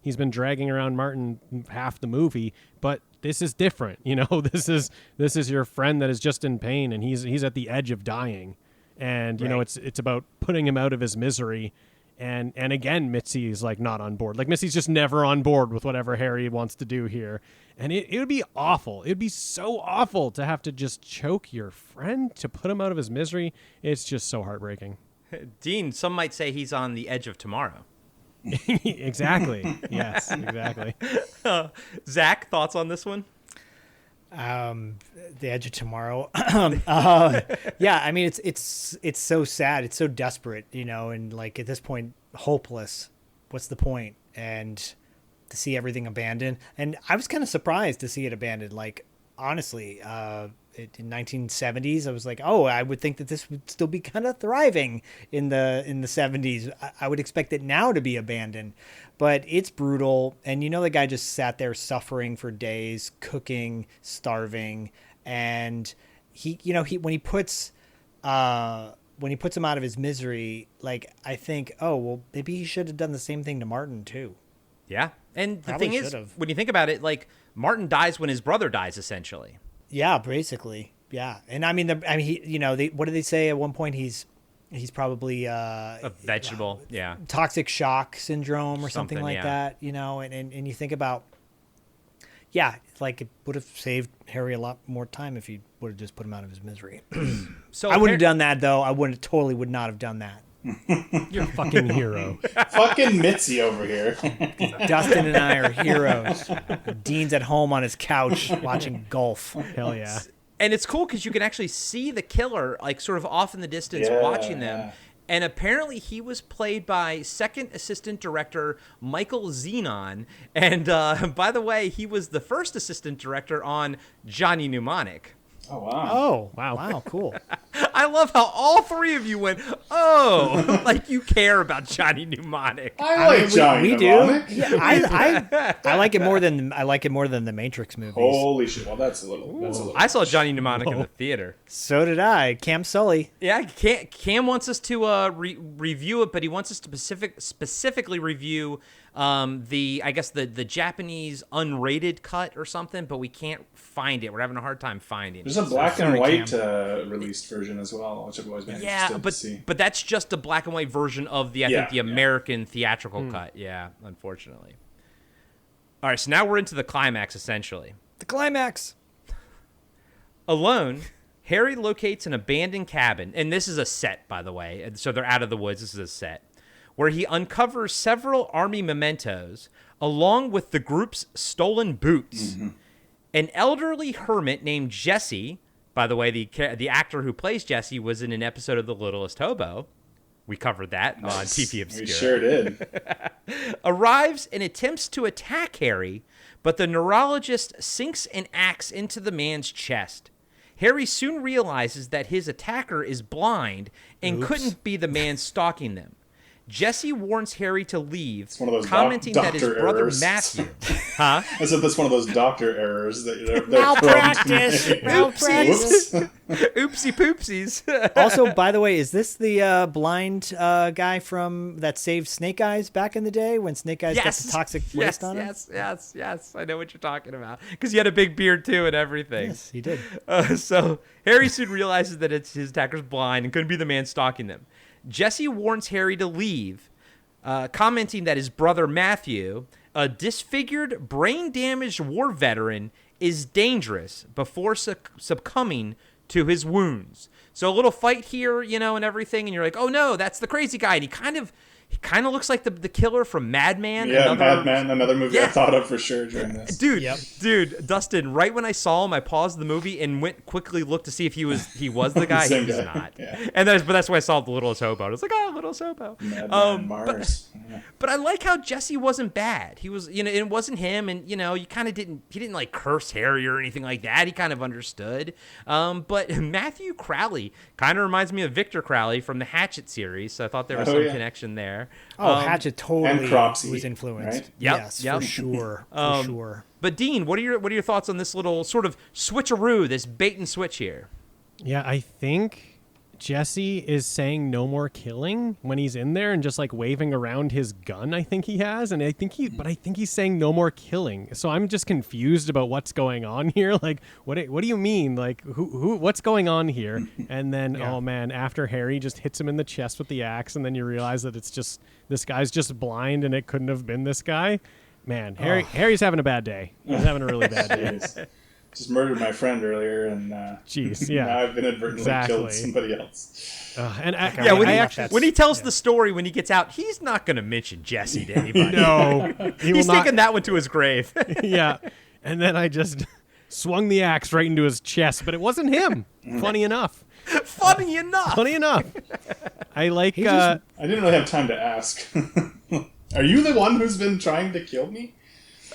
he's been dragging around Martin half the movie, but this is different. This is your friend that is just in pain, and he's at the edge of dying. And, it's about putting him out of his misery. And again, Mitzi is like not on board. Like Mitzi's just never on board with whatever Harry wants to do here. And it would be awful. It would be so awful to have to just choke your friend to put him out of his misery. It's just so heartbreaking. Dean, some might say he's on the edge of tomorrow. Exactly. Yes, exactly. Zach, thoughts on this one? The edge of tomorrow. Yeah, I mean, it's so sad. It's so desperate, and like at this point, hopeless. What's the point? And to see everything abandoned. And I was kind of surprised to see it abandoned. Like, honestly, in 1970s, I was like, oh, I would think that this would still be kind of thriving in the 70s. I would expect it now to be abandoned, but it's brutal. And the guy just sat there suffering for days, cooking, starving. And he when he puts him out of his misery, like, I think, oh, well, maybe he should have done the same thing to Martin too. Yeah. And the Probably thing is, should've. when you think about it, like, Martin dies when his brother dies, essentially. Yeah, basically. Yeah. And I mean, what did they say at one point? He's probably A vegetable. Yeah. toxic shock syndrome or something like yeah. that, and you think about, yeah, like it would have saved Harry a lot more time if he would have just put him out of his misery. So I wouldn't have done that though. I totally would not have done that. You're a fucking hero. Fucking Mitzi over here. Dustin and I are heroes. Dean's at home on his couch watching golf. Hell yeah. And it's cool because you can actually see the killer, like, sort of off in the distance watching them. Yeah. And apparently he was played by second assistant director Michael Zenon. And by the way, he was the first assistant director on Johnny Mnemonic. Oh, wow. Oh, wow, cool. I love how all three of you went, oh, like you care about Johnny Mnemonic. I like Johnny we Mnemonic. do. Yeah, I like it more than the Matrix movies. Holy shit. Well, that's a little. I saw Johnny Mnemonic in the theater. So did I. Cam Sully. Yeah, Cam wants us to review it, but he wants us to specifically review the Japanese unrated cut or something, but we can't find it. We're having a hard time finding it. There's a black and white released version as well, which I've always been interested to see. But that's just a black and white version of the American theatrical cut. Yeah, unfortunately. All right, so now we're into the climax, essentially. The climax. Alone, Harry locates an abandoned cabin, and this is a set, by the way. So they're out of the woods. This is a set where he uncovers several army mementos along with the group's stolen boots. Mm-hmm. An elderly hermit named Jesse, by the way, the actor who plays Jesse was in an episode of The Littlest Hobo. We covered that on TV Obscura. We sure did. Arrives and attempts to attack Harry, but the neurologist sinks an axe into the man's chest. Harry soon realizes that his attacker is blind and couldn't be the man stalking them. Jesse warns Harry to leave, commenting that his brother Matthew... Huh? I said that's one of those doctor errors that they're Malpractice! Malpractice! Oopsie poopsies. Also, by the way, is this the blind guy from that saved Snake Eyes back in the day when Snake Eyes got the toxic waste on him? Yes. I know what you're talking about. Because he had a big beard, too, and everything. Yes, he did. So Harry soon realizes that his attacker's blind and couldn't be the man stalking them. Jesse warns Harry to leave, commenting that his brother Matthew, a disfigured, brain-damaged war veteran, is dangerous before succumbing to his wounds. So a little fight here, and everything, and you're like, oh no, that's the crazy guy. And he kind of looks like the killer from Mad Men. Yeah, Mad Men, another movie I thought of for sure during this. Dude, Dustin, right when I saw him, I paused the movie and went quickly look to see if he was the guy. He was not. Yeah. And that's why I saw The Littlest Hobo. I was like, Littlest Hobo. Mad Men, Mars. But I like how Jesse wasn't bad. He was, it wasn't him, and you kind of he didn't like curse Harry or anything like that. He kind of understood. But Matthew Crowley kind of reminds me of Victor Crowley from the Hatchet series, so I thought there was some connection there. Hatchet totally was influenced. Right? Yes, for sure. For sure. But Dean, what are your thoughts on this little sort of switcheroo, this bait and switch here? Yeah, I think Jesse is saying no more killing when he's in there and just like waving around his gun I think he has, and I think he's saying no more killing. So I'm just confused about what's going on here. Like what do you mean? Like who what's going on here? And then oh man, after Harry just hits him in the chest with the axe, and then you realize that it's just this guy's just blind and it couldn't have been this guy. Man, Harry's having a bad day. He's having a really bad day. Just murdered my friend earlier, and jeez, yeah, now I've inadvertently killed somebody else. When he tells the story when he gets out, he's not going to mention Jesse to anybody. No, he's taking that one to his grave. Yeah, and then I just swung the axe right into his chest, but it wasn't him. Funny enough. I like. I didn't really have time to ask. Are you the one who's been trying to kill me?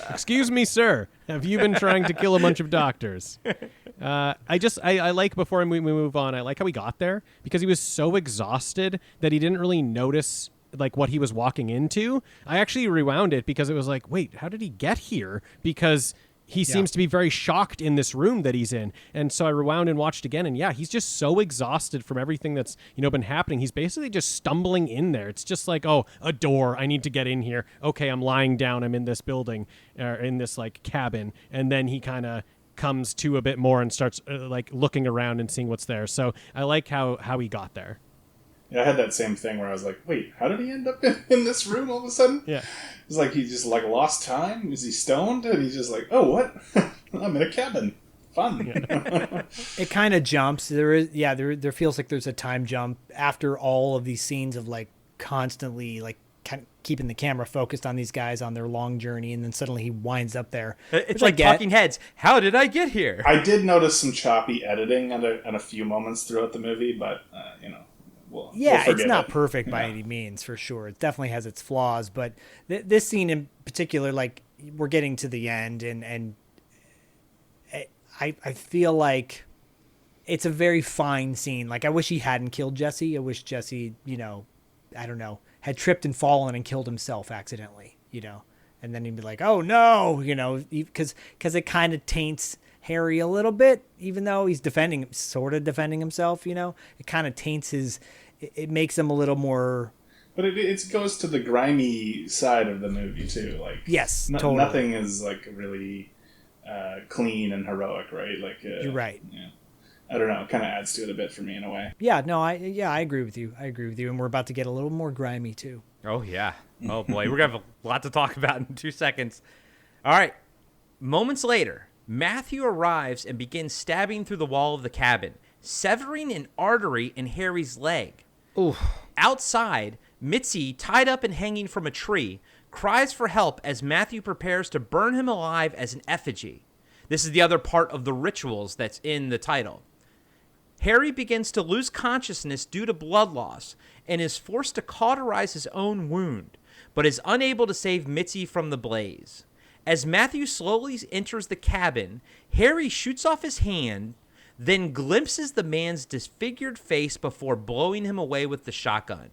Excuse me, sir. Have you been trying to kill a bunch of doctors? I like, before we move on, I like how he got there because he was so exhausted that he didn't really notice like what he was walking into. I actually rewound it because it was like, wait, how did he get here? Because he seems to be very shocked in this room that he's in. And so I rewound and watched again. And yeah, he's just so exhausted from everything that's, been happening. He's basically just stumbling in there. It's just like, oh, a door. I need to get in here. Okay, I'm lying down. I'm in this building or in this like cabin. And then he kind of comes to a bit more and starts like looking around and seeing what's there. So I like how he got there. Yeah, I had that same thing where I was like, wait, how did he end up in this room all of a sudden? Yeah. It's like he just like lost time. Is he stoned? And he's just like, oh, what? I'm in a cabin. Fun. Yeah. It kind of jumps. There feels like there's a time jump after all of these scenes of like constantly like kind of keeping the camera focused on these guys on their long journey, and then suddenly he winds up there. It's like Talking Heads. How did I get here? I did notice some choppy editing at a few moments throughout the movie, but we'll it's not perfect by any means, for sure. It definitely has its flaws, but this scene in particular, like we're getting to the end, and I feel like it's a very fine scene. Like I wish he hadn't killed Jesse. I wish Jesse, I don't know, had tripped and fallen and killed himself accidentally, and then he'd be like, oh no, because it kind of taints Harry a little bit, even though he's sort of defending himself, it kind of taints it makes him a little more. But it goes to the grimy side of the movie too. Like, yes, totally. Nothing is like really clean and heroic, right? Like, you're right. Yeah. I don't know. It kind of adds to it a bit for me in a way. Yeah, no, I agree with you. And we're about to get a little more grimy too. Oh yeah. Oh boy, we're gonna have a lot to talk about in 2 seconds. All right. Moments later, Matthew arrives and begins stabbing through the wall of the cabin, severing an artery in Harry's leg. Ooh. Outside, Mitzi, tied up and hanging from a tree, cries for help as Matthew prepares to burn him alive as an effigy. This is the other part of the rituals that's in the title. Harry begins to lose consciousness due to blood loss and is forced to cauterize his own wound, but is unable to save Mitzi from the blaze. As Matthew slowly enters the cabin, Harry shoots off his hand, then glimpses the man's disfigured face before blowing him away with the shotgun.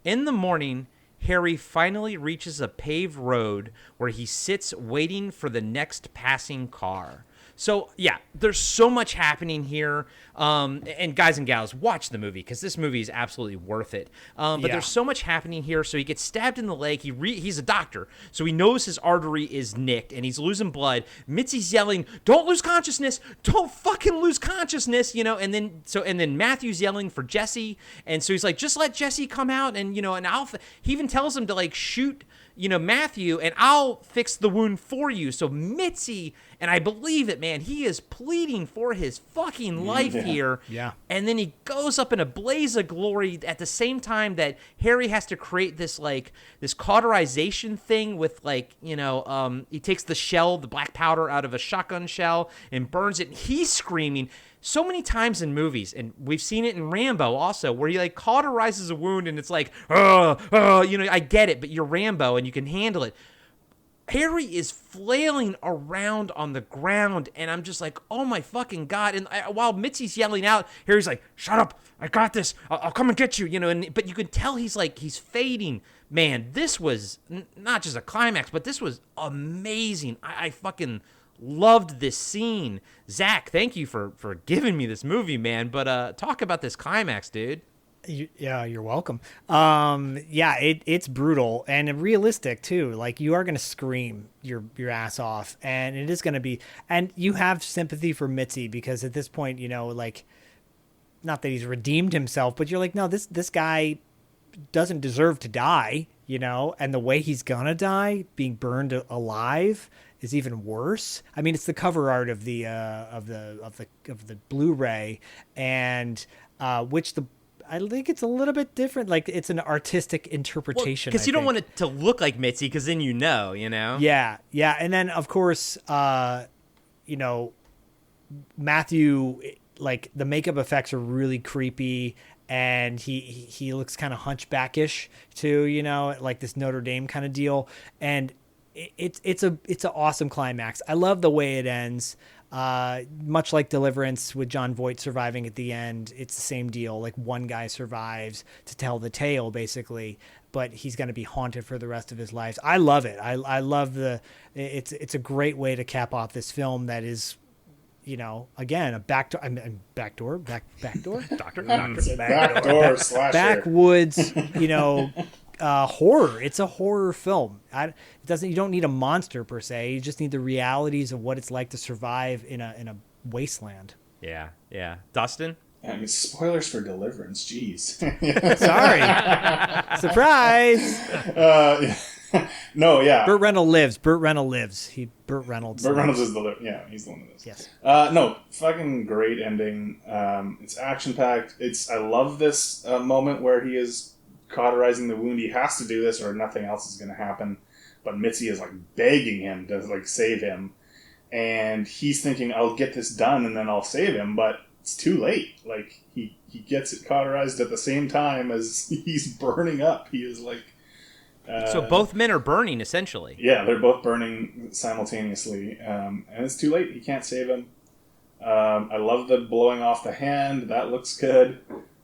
In the morning, Harry finally reaches a paved road where he sits waiting for the next passing car. So, yeah, there's so much happening here. And guys and gals, watch the movie because this movie is absolutely worth it. But there's so much happening here. So he gets stabbed in the leg. He's a doctor, so he knows his artery is nicked and he's losing blood. Mitzi's yelling, "Don't lose consciousness! Don't fucking lose consciousness!" And then Matthew's yelling for Jesse, and so he's like, "Just let Jesse come out, and and he even tells him to like shoot." Matthew, and I'll fix the wound for you. So Mitzi, and I believe it, man, he is pleading for his fucking life here. Yeah. And then he goes up in a blaze of glory at the same time that Harry has to create this cauterization thing with he takes the shell, the black powder out of a shotgun shell and burns it. And he's screaming. So many times in movies, and we've seen it in Rambo also, where he cauterizes a wound and it's like, I get it, but you're Rambo and you can handle it. Harry is flailing around on the ground, and I'm just like, oh my fucking God. And while Mitzi's yelling out, Harry's like, shut up, I got this, I'll come and get you, but you can tell he's fading. Man, this was not just a climax, but this was amazing. I fucking Loved this scene. Zach, thank you for giving me this movie, man. But talk about this climax, dude. Yeah, you're welcome. It's brutal and realistic too. Like, you are going to scream your ass off, and it is going to be, and you have sympathy for Mitzi, because at this point, like, not that he's redeemed himself, but you're like, no, this guy doesn't deserve to die, and the way he's going to die, being burned alive, is even worse. I mean, it's the cover art of the Blu-ray, and which I think it's a little bit different. Like, it's an artistic interpretation. Because you don't want it to look like Mitzi, because then you know. Yeah. And then, of course, Matthew, like, the makeup effects are really creepy, and he looks kind of hunchbackish too, like this Notre Dame kind of deal. And it's an awesome climax. I love the way it ends. Much like Deliverance with John Voight surviving at the end, it's the same deal. Like, one guy survives to tell the tale, basically, but he's going to be haunted for the rest of his life. I love it. I love it's a great way to cap off this film that is, again, a backdoor slasher, backwoods, horror. It's a horror film. You don't need a monster per se. You just need the realities of what it's like to survive in a wasteland. Yeah. Dustin? I mean, spoilers for Deliverance. Jeez. Sorry. Surprise. No, yeah. Burt Reynolds lives. Burt Reynolds. Burt Reynolds is he's the one that is. Yes. No, fucking great ending. It's action-packed. I love this moment where he is cauterizing the wound. He has to do this or nothing else is going to happen. But Mitzi is, like, begging him to, like, save him. And he's thinking, I'll get this done and then I'll save him. But it's too late. Like, he gets it cauterized at the same time as he's burning up. He is, like... so both men are burning, essentially. Yeah, they're both burning simultaneously. And it's too late. He can't save him. I love the blowing off the hand. That looks good.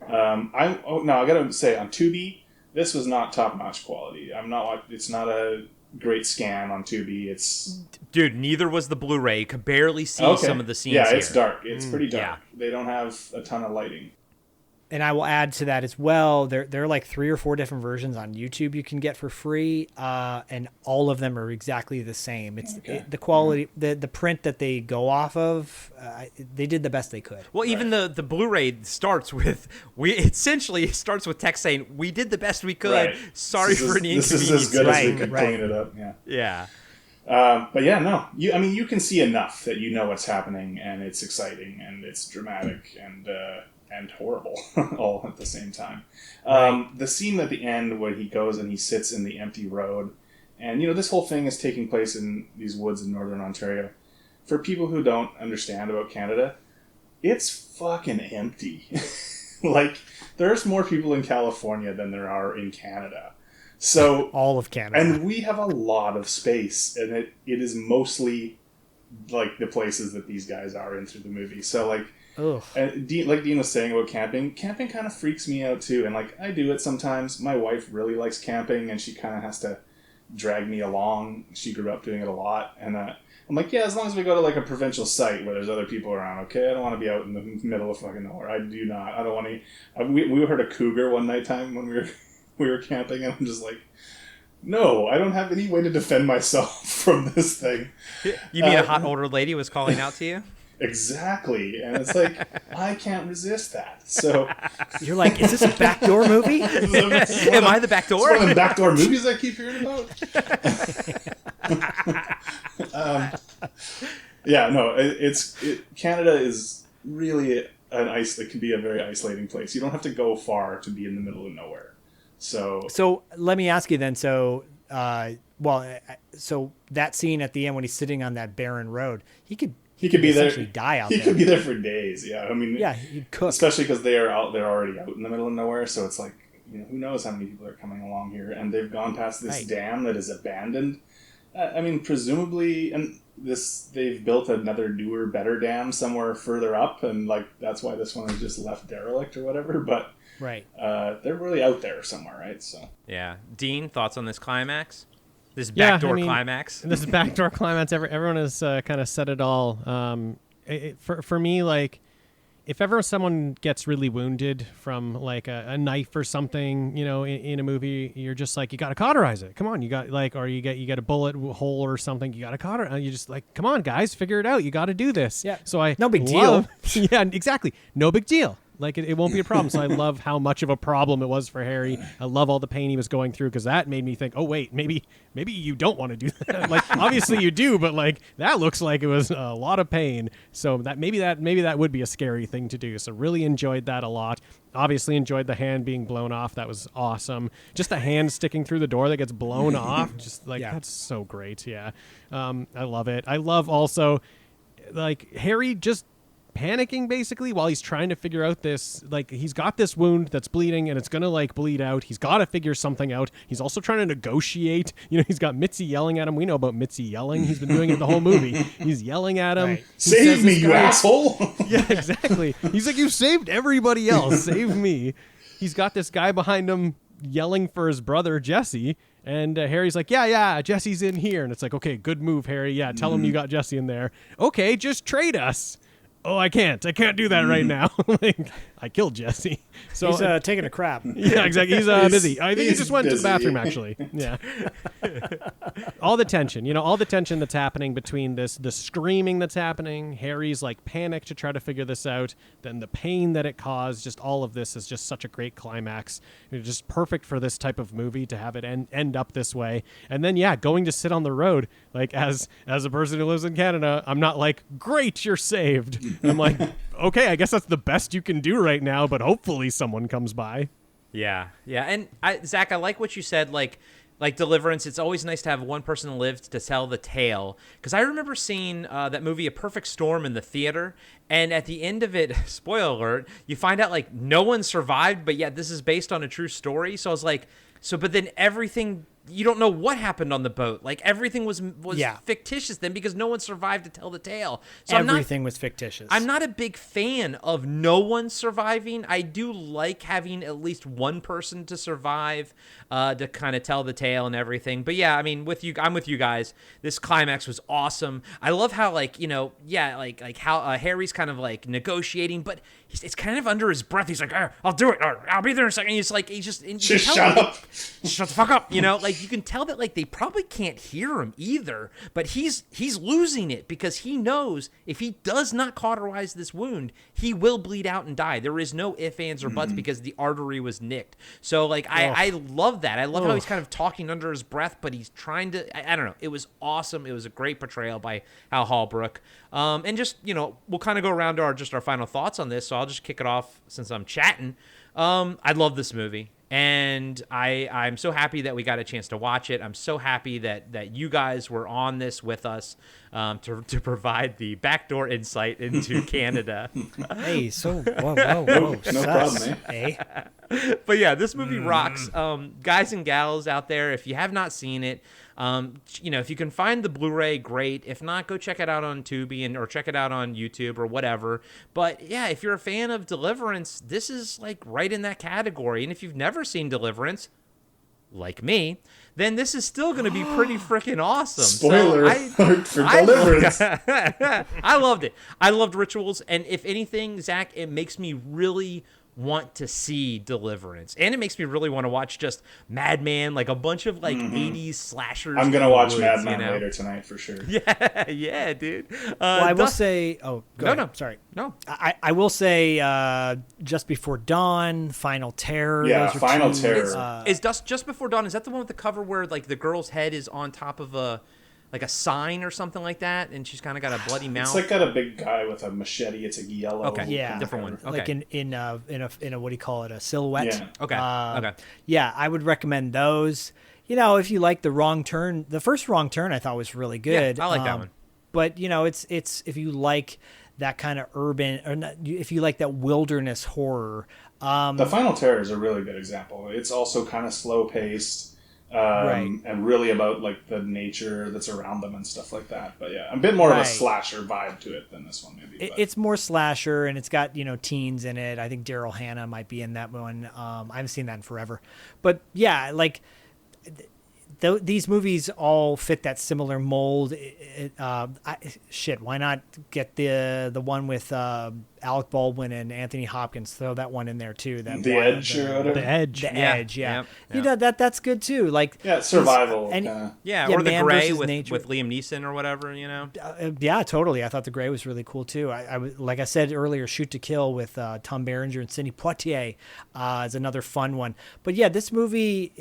I gotta say, on Tubi, this was not top-notch quality. It's not a great scan on Tubi. Dude, neither was the Blu-ray. You could barely see some of the scenes. Yeah, it's dark. It's pretty dark. Yeah. They don't have a ton of lighting. And I will add to that as well. There are like 3 or 4 different versions on YouTube you can get for free, and all of them are exactly the same. It's the quality, the print that they go off of. They did the best they could. Well, even the Blu-ray starts with starts with text saying, "We did the best we could. Right. Sorry for any inconvenience." This is as good as we could clean it up. Yeah. Yeah. But yeah, no. You can see enough that you know what's happening, and it's exciting, and it's dramatic, and horrible all at the same time. The scene at the end where he goes and he sits in the empty road, and this whole thing is taking place in these woods in northern Ontario. For people who don't understand about Canada, it's fucking empty. Like, there's more people in California than there are in Canada. So all of Canada. And we have a lot of space, and it is mostly like the places that these guys are in through the movie. So, like, and like Dean was saying about camping kind of freaks me out too. And, like, I do it sometimes. My wife really likes camping, and she kind of has to drag me along. She grew up doing it a lot. And I'm like, yeah, as long as we go to, like, a provincial site where there's other people around, okay? I don't want to be out in the middle of fucking nowhere. I do not. I don't want to... We heard a cougar one nighttime when we were camping, and I'm just like, no, I don't have any way to defend myself from this thing. You mean a hot older lady was calling out to you? Exactly. And it's like, I can't resist that. So you're like, is this a backdoor movie? Am I the backdoor? It's one of the backdoor movies I keep hearing about. Yeah, no, Canada is really it can be a very isolating place. You don't have to go far to be in the middle of nowhere. So let me ask you then. So that scene at the end when he's sitting on that barren road, he could be there. Die out there. He could be there for days. Yeah, I mean, yeah, he'd cook. Especially because they're already out in the middle of nowhere. So it's like, who knows how many people are coming along here, and they've gone past this dam that is abandoned. I mean, presumably, and they've built another newer, better dam somewhere further up, and like that's why this one is just left derelict or whatever. But right, they're really out there somewhere, right? So yeah, Dean, thoughts on this climax? This Yeah, backdoor I mean, climax. This is backdoor climax. Everyone has kind of said it all. For me, like, if ever someone gets really wounded from like a knife or something, you know, in a movie, you're just like, you got to cauterize it. Come on, you got like, or you get a bullet hole or something, you got to cauterize. You just like, come on, guys, figure it out. You got to do this. Yeah. So No big deal. Yeah, exactly. No big deal. Like, it won't be a problem. So I love how much of a problem it was for Harry. I love all the pain he was going through, because that made me think, oh, wait, maybe you don't want to do that. Like, obviously you do, but like, that looks like it was a lot of pain. So that maybe that would be a scary thing to do. So really enjoyed that a lot. Obviously enjoyed the hand being blown off. That was awesome. Just the hand sticking through the door that gets blown off. Just like, that's so great. Yeah. I love it. I love also, like, Harry just panicking basically while he's trying to figure out this, like, he's got this wound that's bleeding and it's gonna like bleed out. He's got to figure something out. He's also trying to negotiate. You know, he's got Mitzi yelling at him. We know about Mitzi yelling. He's been doing it the whole movie. He's yelling at him. Right. Save me, you asshole! Yeah, exactly. He's like, you saved everybody else. Save me. He's got this guy behind him yelling for his brother Jesse. And Harry's like, yeah, Jesse's in here. And it's like, okay, good move, Harry. Yeah, tell him you got Jesse in there. Okay, just trade us. Oh, I can't do that right now. Like, I killed Jesse. So He's taking a crap. yeah, exactly. He's busy. I think he he's just went to the busy. bathroom, actually. Yeah. All the tension that's happening between the screaming that's happening, Harry's like panic to try to figure this out, then the pain that it caused, just all of this is just such a great climax. It's just perfect for this type of movie to have it end up this way. And then, yeah, going to sit on the road, like, as a person who lives in Canada, I'm not like, great, you're saved. I'm like, okay, I guess that's the best you can do right now, but hopefully someone comes by. Yeah. And Zach, I like what you said. Like Deliverance, it's always nice to have one person live to tell the tale. Because I remember seeing that movie A Perfect Storm in the theater, and at the end of it, spoiler alert, you find out like no one survived, but yet this is based on a true story. So I was like, but then everything, you don't know what happened on the boat. Like, everything was fictitious then, because no one survived to tell the tale. So Everything was fictitious. I'm not a big fan of no one surviving. I do like having at least one person to survive, to kind of tell the tale and everything. But yeah, I mean, I'm with you guys. This climax was awesome. I love how, like, you know, like how Harry's kind of like negotiating, but it's kind of under his breath. He's like, I'll do it. I'll be there in a second. He's just Shut up. Shut the fuck up. You know, like, you can tell that like they probably can't hear him either, but he's losing it, because he knows if he does not cauterize this wound, he will bleed out and die. There is no ifs, ands, or buts, because the artery was nicked. So like, I love that. I love how he's kind of talking under his breath, but he's trying to, I don't know. It was awesome. It was a great portrayal by Hal Holbrook. And just, you know, we'll kind of go around to our final thoughts on this. So I'll just kick it off since I'm chatting. I love this movie. And I'm so happy that we got a chance to watch it. I'm so happy that you guys were on this with us, to provide the backdoor insight into Canada. Hey, so whoa, No problem, eh? But yeah, this movie rocks. Guys and gals out there, if you have not seen it, you know, if you can find the Blu-ray, great. If not, go check it out on Tubi or check it out on YouTube or whatever. But yeah, if you're a fan of Deliverance, this is like right in that category. And if you've never seen Deliverance, like me, then this is still going to be pretty freaking awesome. Spoiler alert for Deliverance. I loved it. I loved Rituals. And if anything, Zach, it makes me really want to see Deliverance, and it makes me really want to watch just Madman, like a bunch of like 80s slashers. I'm gonna watch woods, Madman you know? later tonight for sure. Yeah, dude. Well, I will say, go ahead. No. Sorry. No. I will say, Just Before Dawn, Final Terror. Yeah, those are Final two, Terror. Is Just Before Dawn, is that the one with the cover where like the girl's head is on top of a sign or something like that, and she's kind of got a bloody mouth? It's like got a big guy with a machete. It's a yellow. Okay. Yeah, different one. Okay. Like in a what do you call it? A silhouette. Yeah. Okay. Okay. Yeah, I would recommend those. You know, if you like The Wrong Turn, the first Wrong Turn I thought was really good. Yeah, I like that one. But you know, it's if you like that kind of urban, or not, if you like that wilderness horror. The Final Terror is a really good example. It's also kind of slow paced. Right. And really about like the nature that's around them and stuff like that. But yeah, a bit more of a slasher vibe to it than this one maybe. It's more slasher, and it's got, you know, teens in it. I think Daryl Hannah might be in that one. I haven't seen that in forever. But yeah, like these movies all fit that similar mold. Why not get the one with Alec Baldwin and Anthony Hopkins? Throw that one in there too. The Edge or whatever. The Edge. The Edge, yeah. Yep. You know, that's good too. Like survival. Yeah, or The Man Gray versus with Nature. Liam Neeson or whatever, you know. Yeah, totally. I thought The Gray was really cool too. Like I said earlier, Shoot to Kill with Tom Berenger and Sidney Poitier is another fun one. But yeah, this movie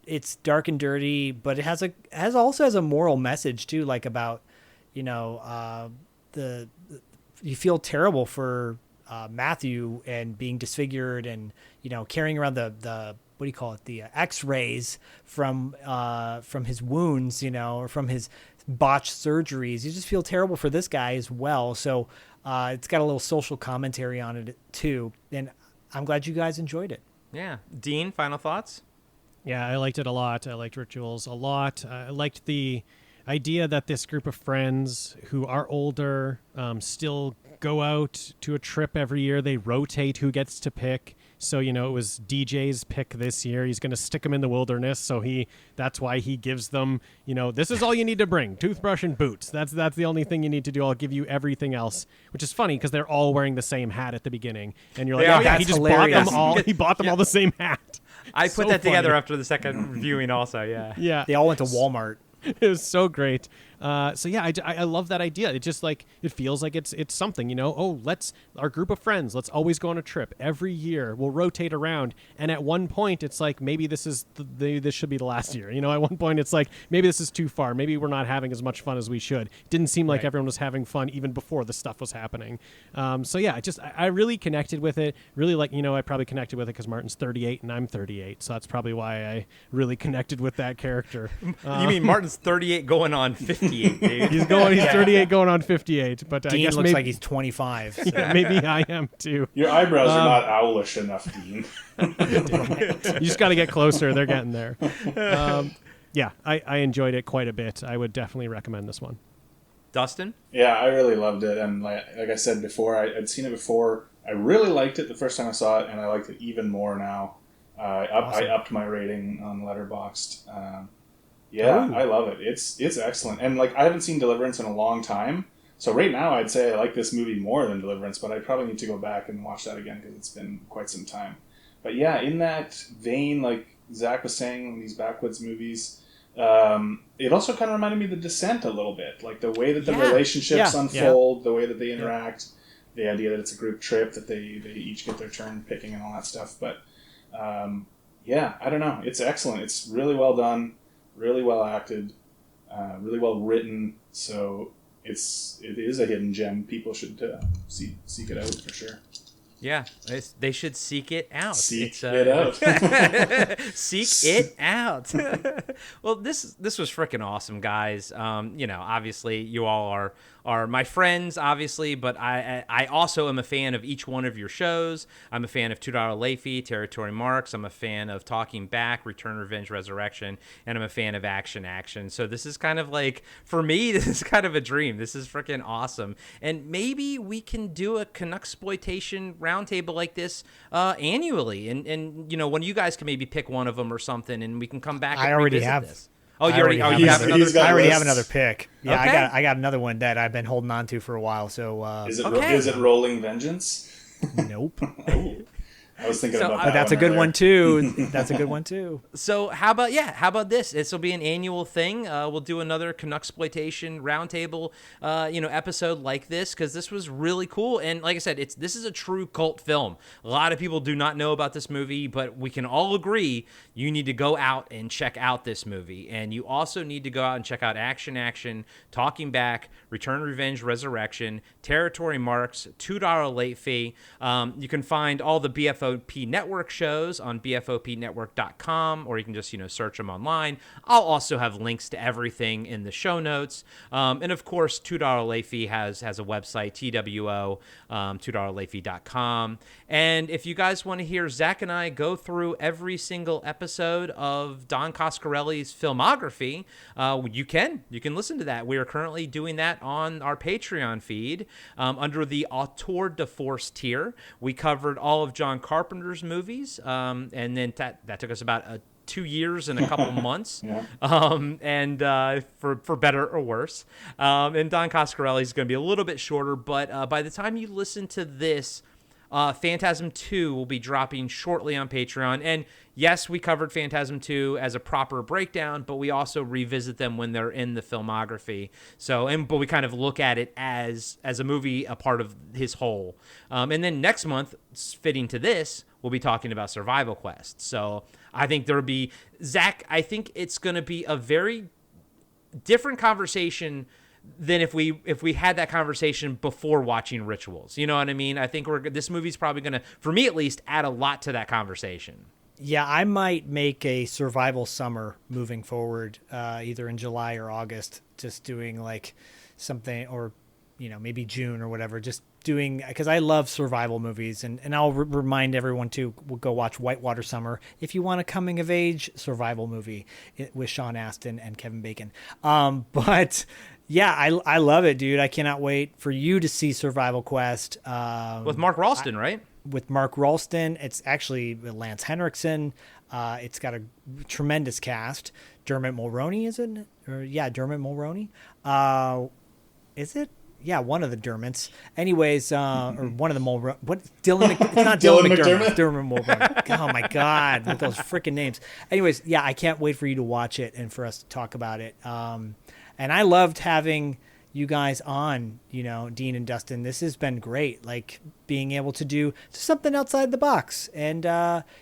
it's dark and dirty, but it also has a moral message too, like about, you know, you feel terrible for Matthew and being disfigured and, you know, carrying around the what do you call it, the X-rays from his wounds, you know, or from his botched surgeries. You just feel terrible for this guy as well. So it's got a little social commentary on it too, and I'm glad you guys enjoyed it. Yeah. Dean, final thoughts? Yeah, I liked it a lot. I liked Rituals a lot. I liked the idea that this group of friends who are older still go out to a trip every year. They rotate who gets to pick. So, you know, it was DJ's pick this year. He's going to stick them in the wilderness. So that's why he gives them, you know, this is all you need to bring: toothbrush and boots. That's the only thing you need to do. I'll give you everything else, which is funny because they're all wearing the same hat at the beginning. And you're like, Yeah, oh, yeah, he that's just hilarious. bought them all. He bought them all the same hat. I So put that together funny. after the second viewing also, yeah. Yeah. They all went to Walmart. It was so great. So yeah, I love that idea. It just like, it feels like it's something, you know. Oh, our group of friends, let's always go on a trip every year. We'll rotate around, and at one point it's like maybe this is this should be the last year. You know, at one point it's like maybe this is too far. Maybe we're not having as much fun as we should. It didn't seem like everyone was having fun even before the stuff was happening. So yeah, I really connected with it. Really, like, you know, I probably connected with it because Martin's 38 and I'm 38, so that's probably why I really connected with that character. You mean Martin's 38 going on 58, dude? He's 38 going on 58, but I Dean guess looks maybe, like he's 25. So. yeah, maybe I am too. Your eyebrows are not owlish enough, Dean. You just got to get closer. They're getting there. Yeah, I enjoyed it quite a bit. I would definitely recommend this one. Dustin? Yeah, I really loved it, and like I said before, I'd seen it before. I really liked it the first time I saw it, and I liked it even more now. I upped my rating on Letterboxd. Yeah, I love it. It's excellent, and like I haven't seen Deliverance in a long time, so right now I'd say I like this movie more than Deliverance, but I probably need to go back and watch that again because it's been quite some time. But yeah, in that vein, like Zach was saying, these backwoods movies, it also kind of reminded me of The Descent a little bit, like the way that the relationships unfold, the way that they interact, the idea that it's a group trip, that they each get their turn picking and all that stuff. But yeah, I don't know. It's excellent. It's really well done, really well acted, really well written. So it is a hidden gem. People should seek it out for sure. Yeah, they should seek it out. Seek it out. Seek it out. Well, this was freaking awesome, guys. You know, obviously you all are my friends, obviously, but I also am a fan of each one of your shows. I'm a fan of $2 Late Fee, Territory Marks. I'm a fan of Talking Back, Return, Revenge, Resurrection, and I'm a fan of Action. So this is kind of like, for me, this is kind of a dream. This is freaking awesome. And maybe we can do a Canuxploitation roundtable like this annually. And you know, when you guys can maybe pick one of them or something, and we can come back and revisit this. Oh, you already have another. I already have another pick. Yeah, Okay. I got another one that I've been holding on to for a while. So Is it Rolling Vengeance? nope. I was thinking So, about that. But that's a good one too. That's a good one too. So how about this? This will be an annual thing. We'll do another Canuxploitation roundtable, episode like this, because this was really cool. And like I said, this is a true cult film. A lot of people do not know about this movie, but we can all agree you need to go out and check out this movie. And you also need to go out and check out Action, Talking Back, Return, Revenge, Resurrection, Territory Marks, $2 Late Fee. You can find all the BFOP Network shows on bfopnetwork.com, or you can just, search them online. I'll also have links to everything in the show notes. And of course, $2 Late Fee has a website, TWO, $2latefee.com. And if you guys want to hear Zach and I go through every single episode of Don Coscarelli's filmography, you can listen to that. We are currently doing that on our Patreon feed under the Auteur de Force tier. We covered all of John Carpenter's movies, and then that took us about 2 years and a couple months, Yeah. and for better or worse. And Don Coscarelli is going to be a little bit shorter, but by the time you listen to this, Phantasm 2 will be dropping shortly on Patreon. And yes, we covered Phantasm 2 as a proper breakdown, but we also revisit them when they're in the filmography. But we kind of look at it as a movie, a part of his whole. And then next month, fitting to this, we'll be talking about Survival Quest. So I think there'll be, Zach, I think it's going to be a very different conversation than if we had that conversation before watching Rituals. You know what I mean? I think this movie's probably going to, for me at least, add a lot to that conversation. Yeah, I might make a survival summer moving forward, either in July or August, just doing like something, or, maybe June or whatever, just doing, because I love survival movies. And I'll remind everyone to go watch Whitewater Summer if you want a coming of age survival movie with Sean Astin and Kevin Bacon. But yeah, I love it, dude. I cannot wait for you to see Survival Quest. With Mark Ralston, right? With Mark Ralston. It's actually Lance Henriksen. It's got a tremendous cast. Dermot Mulroney, is it? Dermot Mulroney. Is it? Yeah, one of the Dermots. Anyways, or one of the Mulroney. What? Dylan? It's not Dylan McDermott. It's Dermot Mulroney. Oh my God, with those freaking names. Anyways, yeah, I can't wait for you to watch it and for us to talk about it. And I loved having you guys on, Dean and Dustin. This has been great, like being able to do something outside the box. And,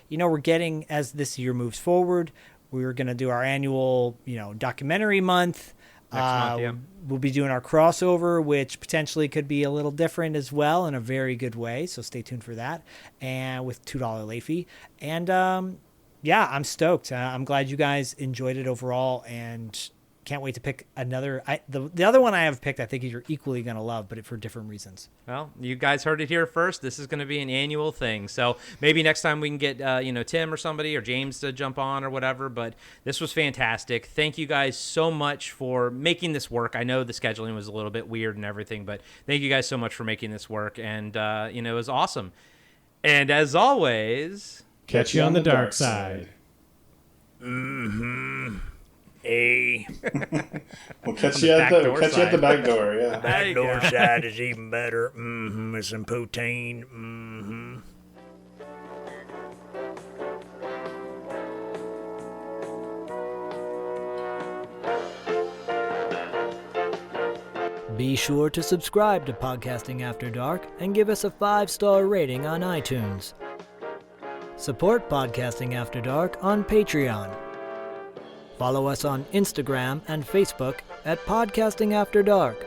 we're getting, as this year moves forward, we're going to do our annual, documentary month. Next month, yeah. We'll be doing our crossover, which potentially could be a little different as well in a very good way. So stay tuned for that. And with $2 late fee. And, I'm stoked. I'm glad you guys enjoyed it overall, and can't wait to pick another. The other one I have picked, I think you're equally going to love, but for different reasons. Well, you guys heard it here first. This is going to be an annual thing. So maybe next time we can get, Tim or somebody or James to jump on or whatever. But this was fantastic. Thank you guys so much for making this work. I know the scheduling was a little bit weird and everything, but thank you guys so much for making this work. And, it was awesome. And as always, catch you on the dark side. Mm-hmm. We'll catch you at the back door. Yeah. Back door side is even better. Mm-hmm. With some poutine. Mm-hmm. Be sure to subscribe to Podcasting After Dark and give us a 5-star rating on iTunes. Support Podcasting After Dark on Patreon. Follow us on Instagram and Facebook at Podcasting After Dark.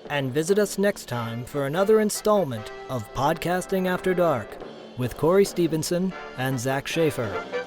And visit us next time for another installment of Podcasting After Dark with Corey Stevenson and Zach Schaefer.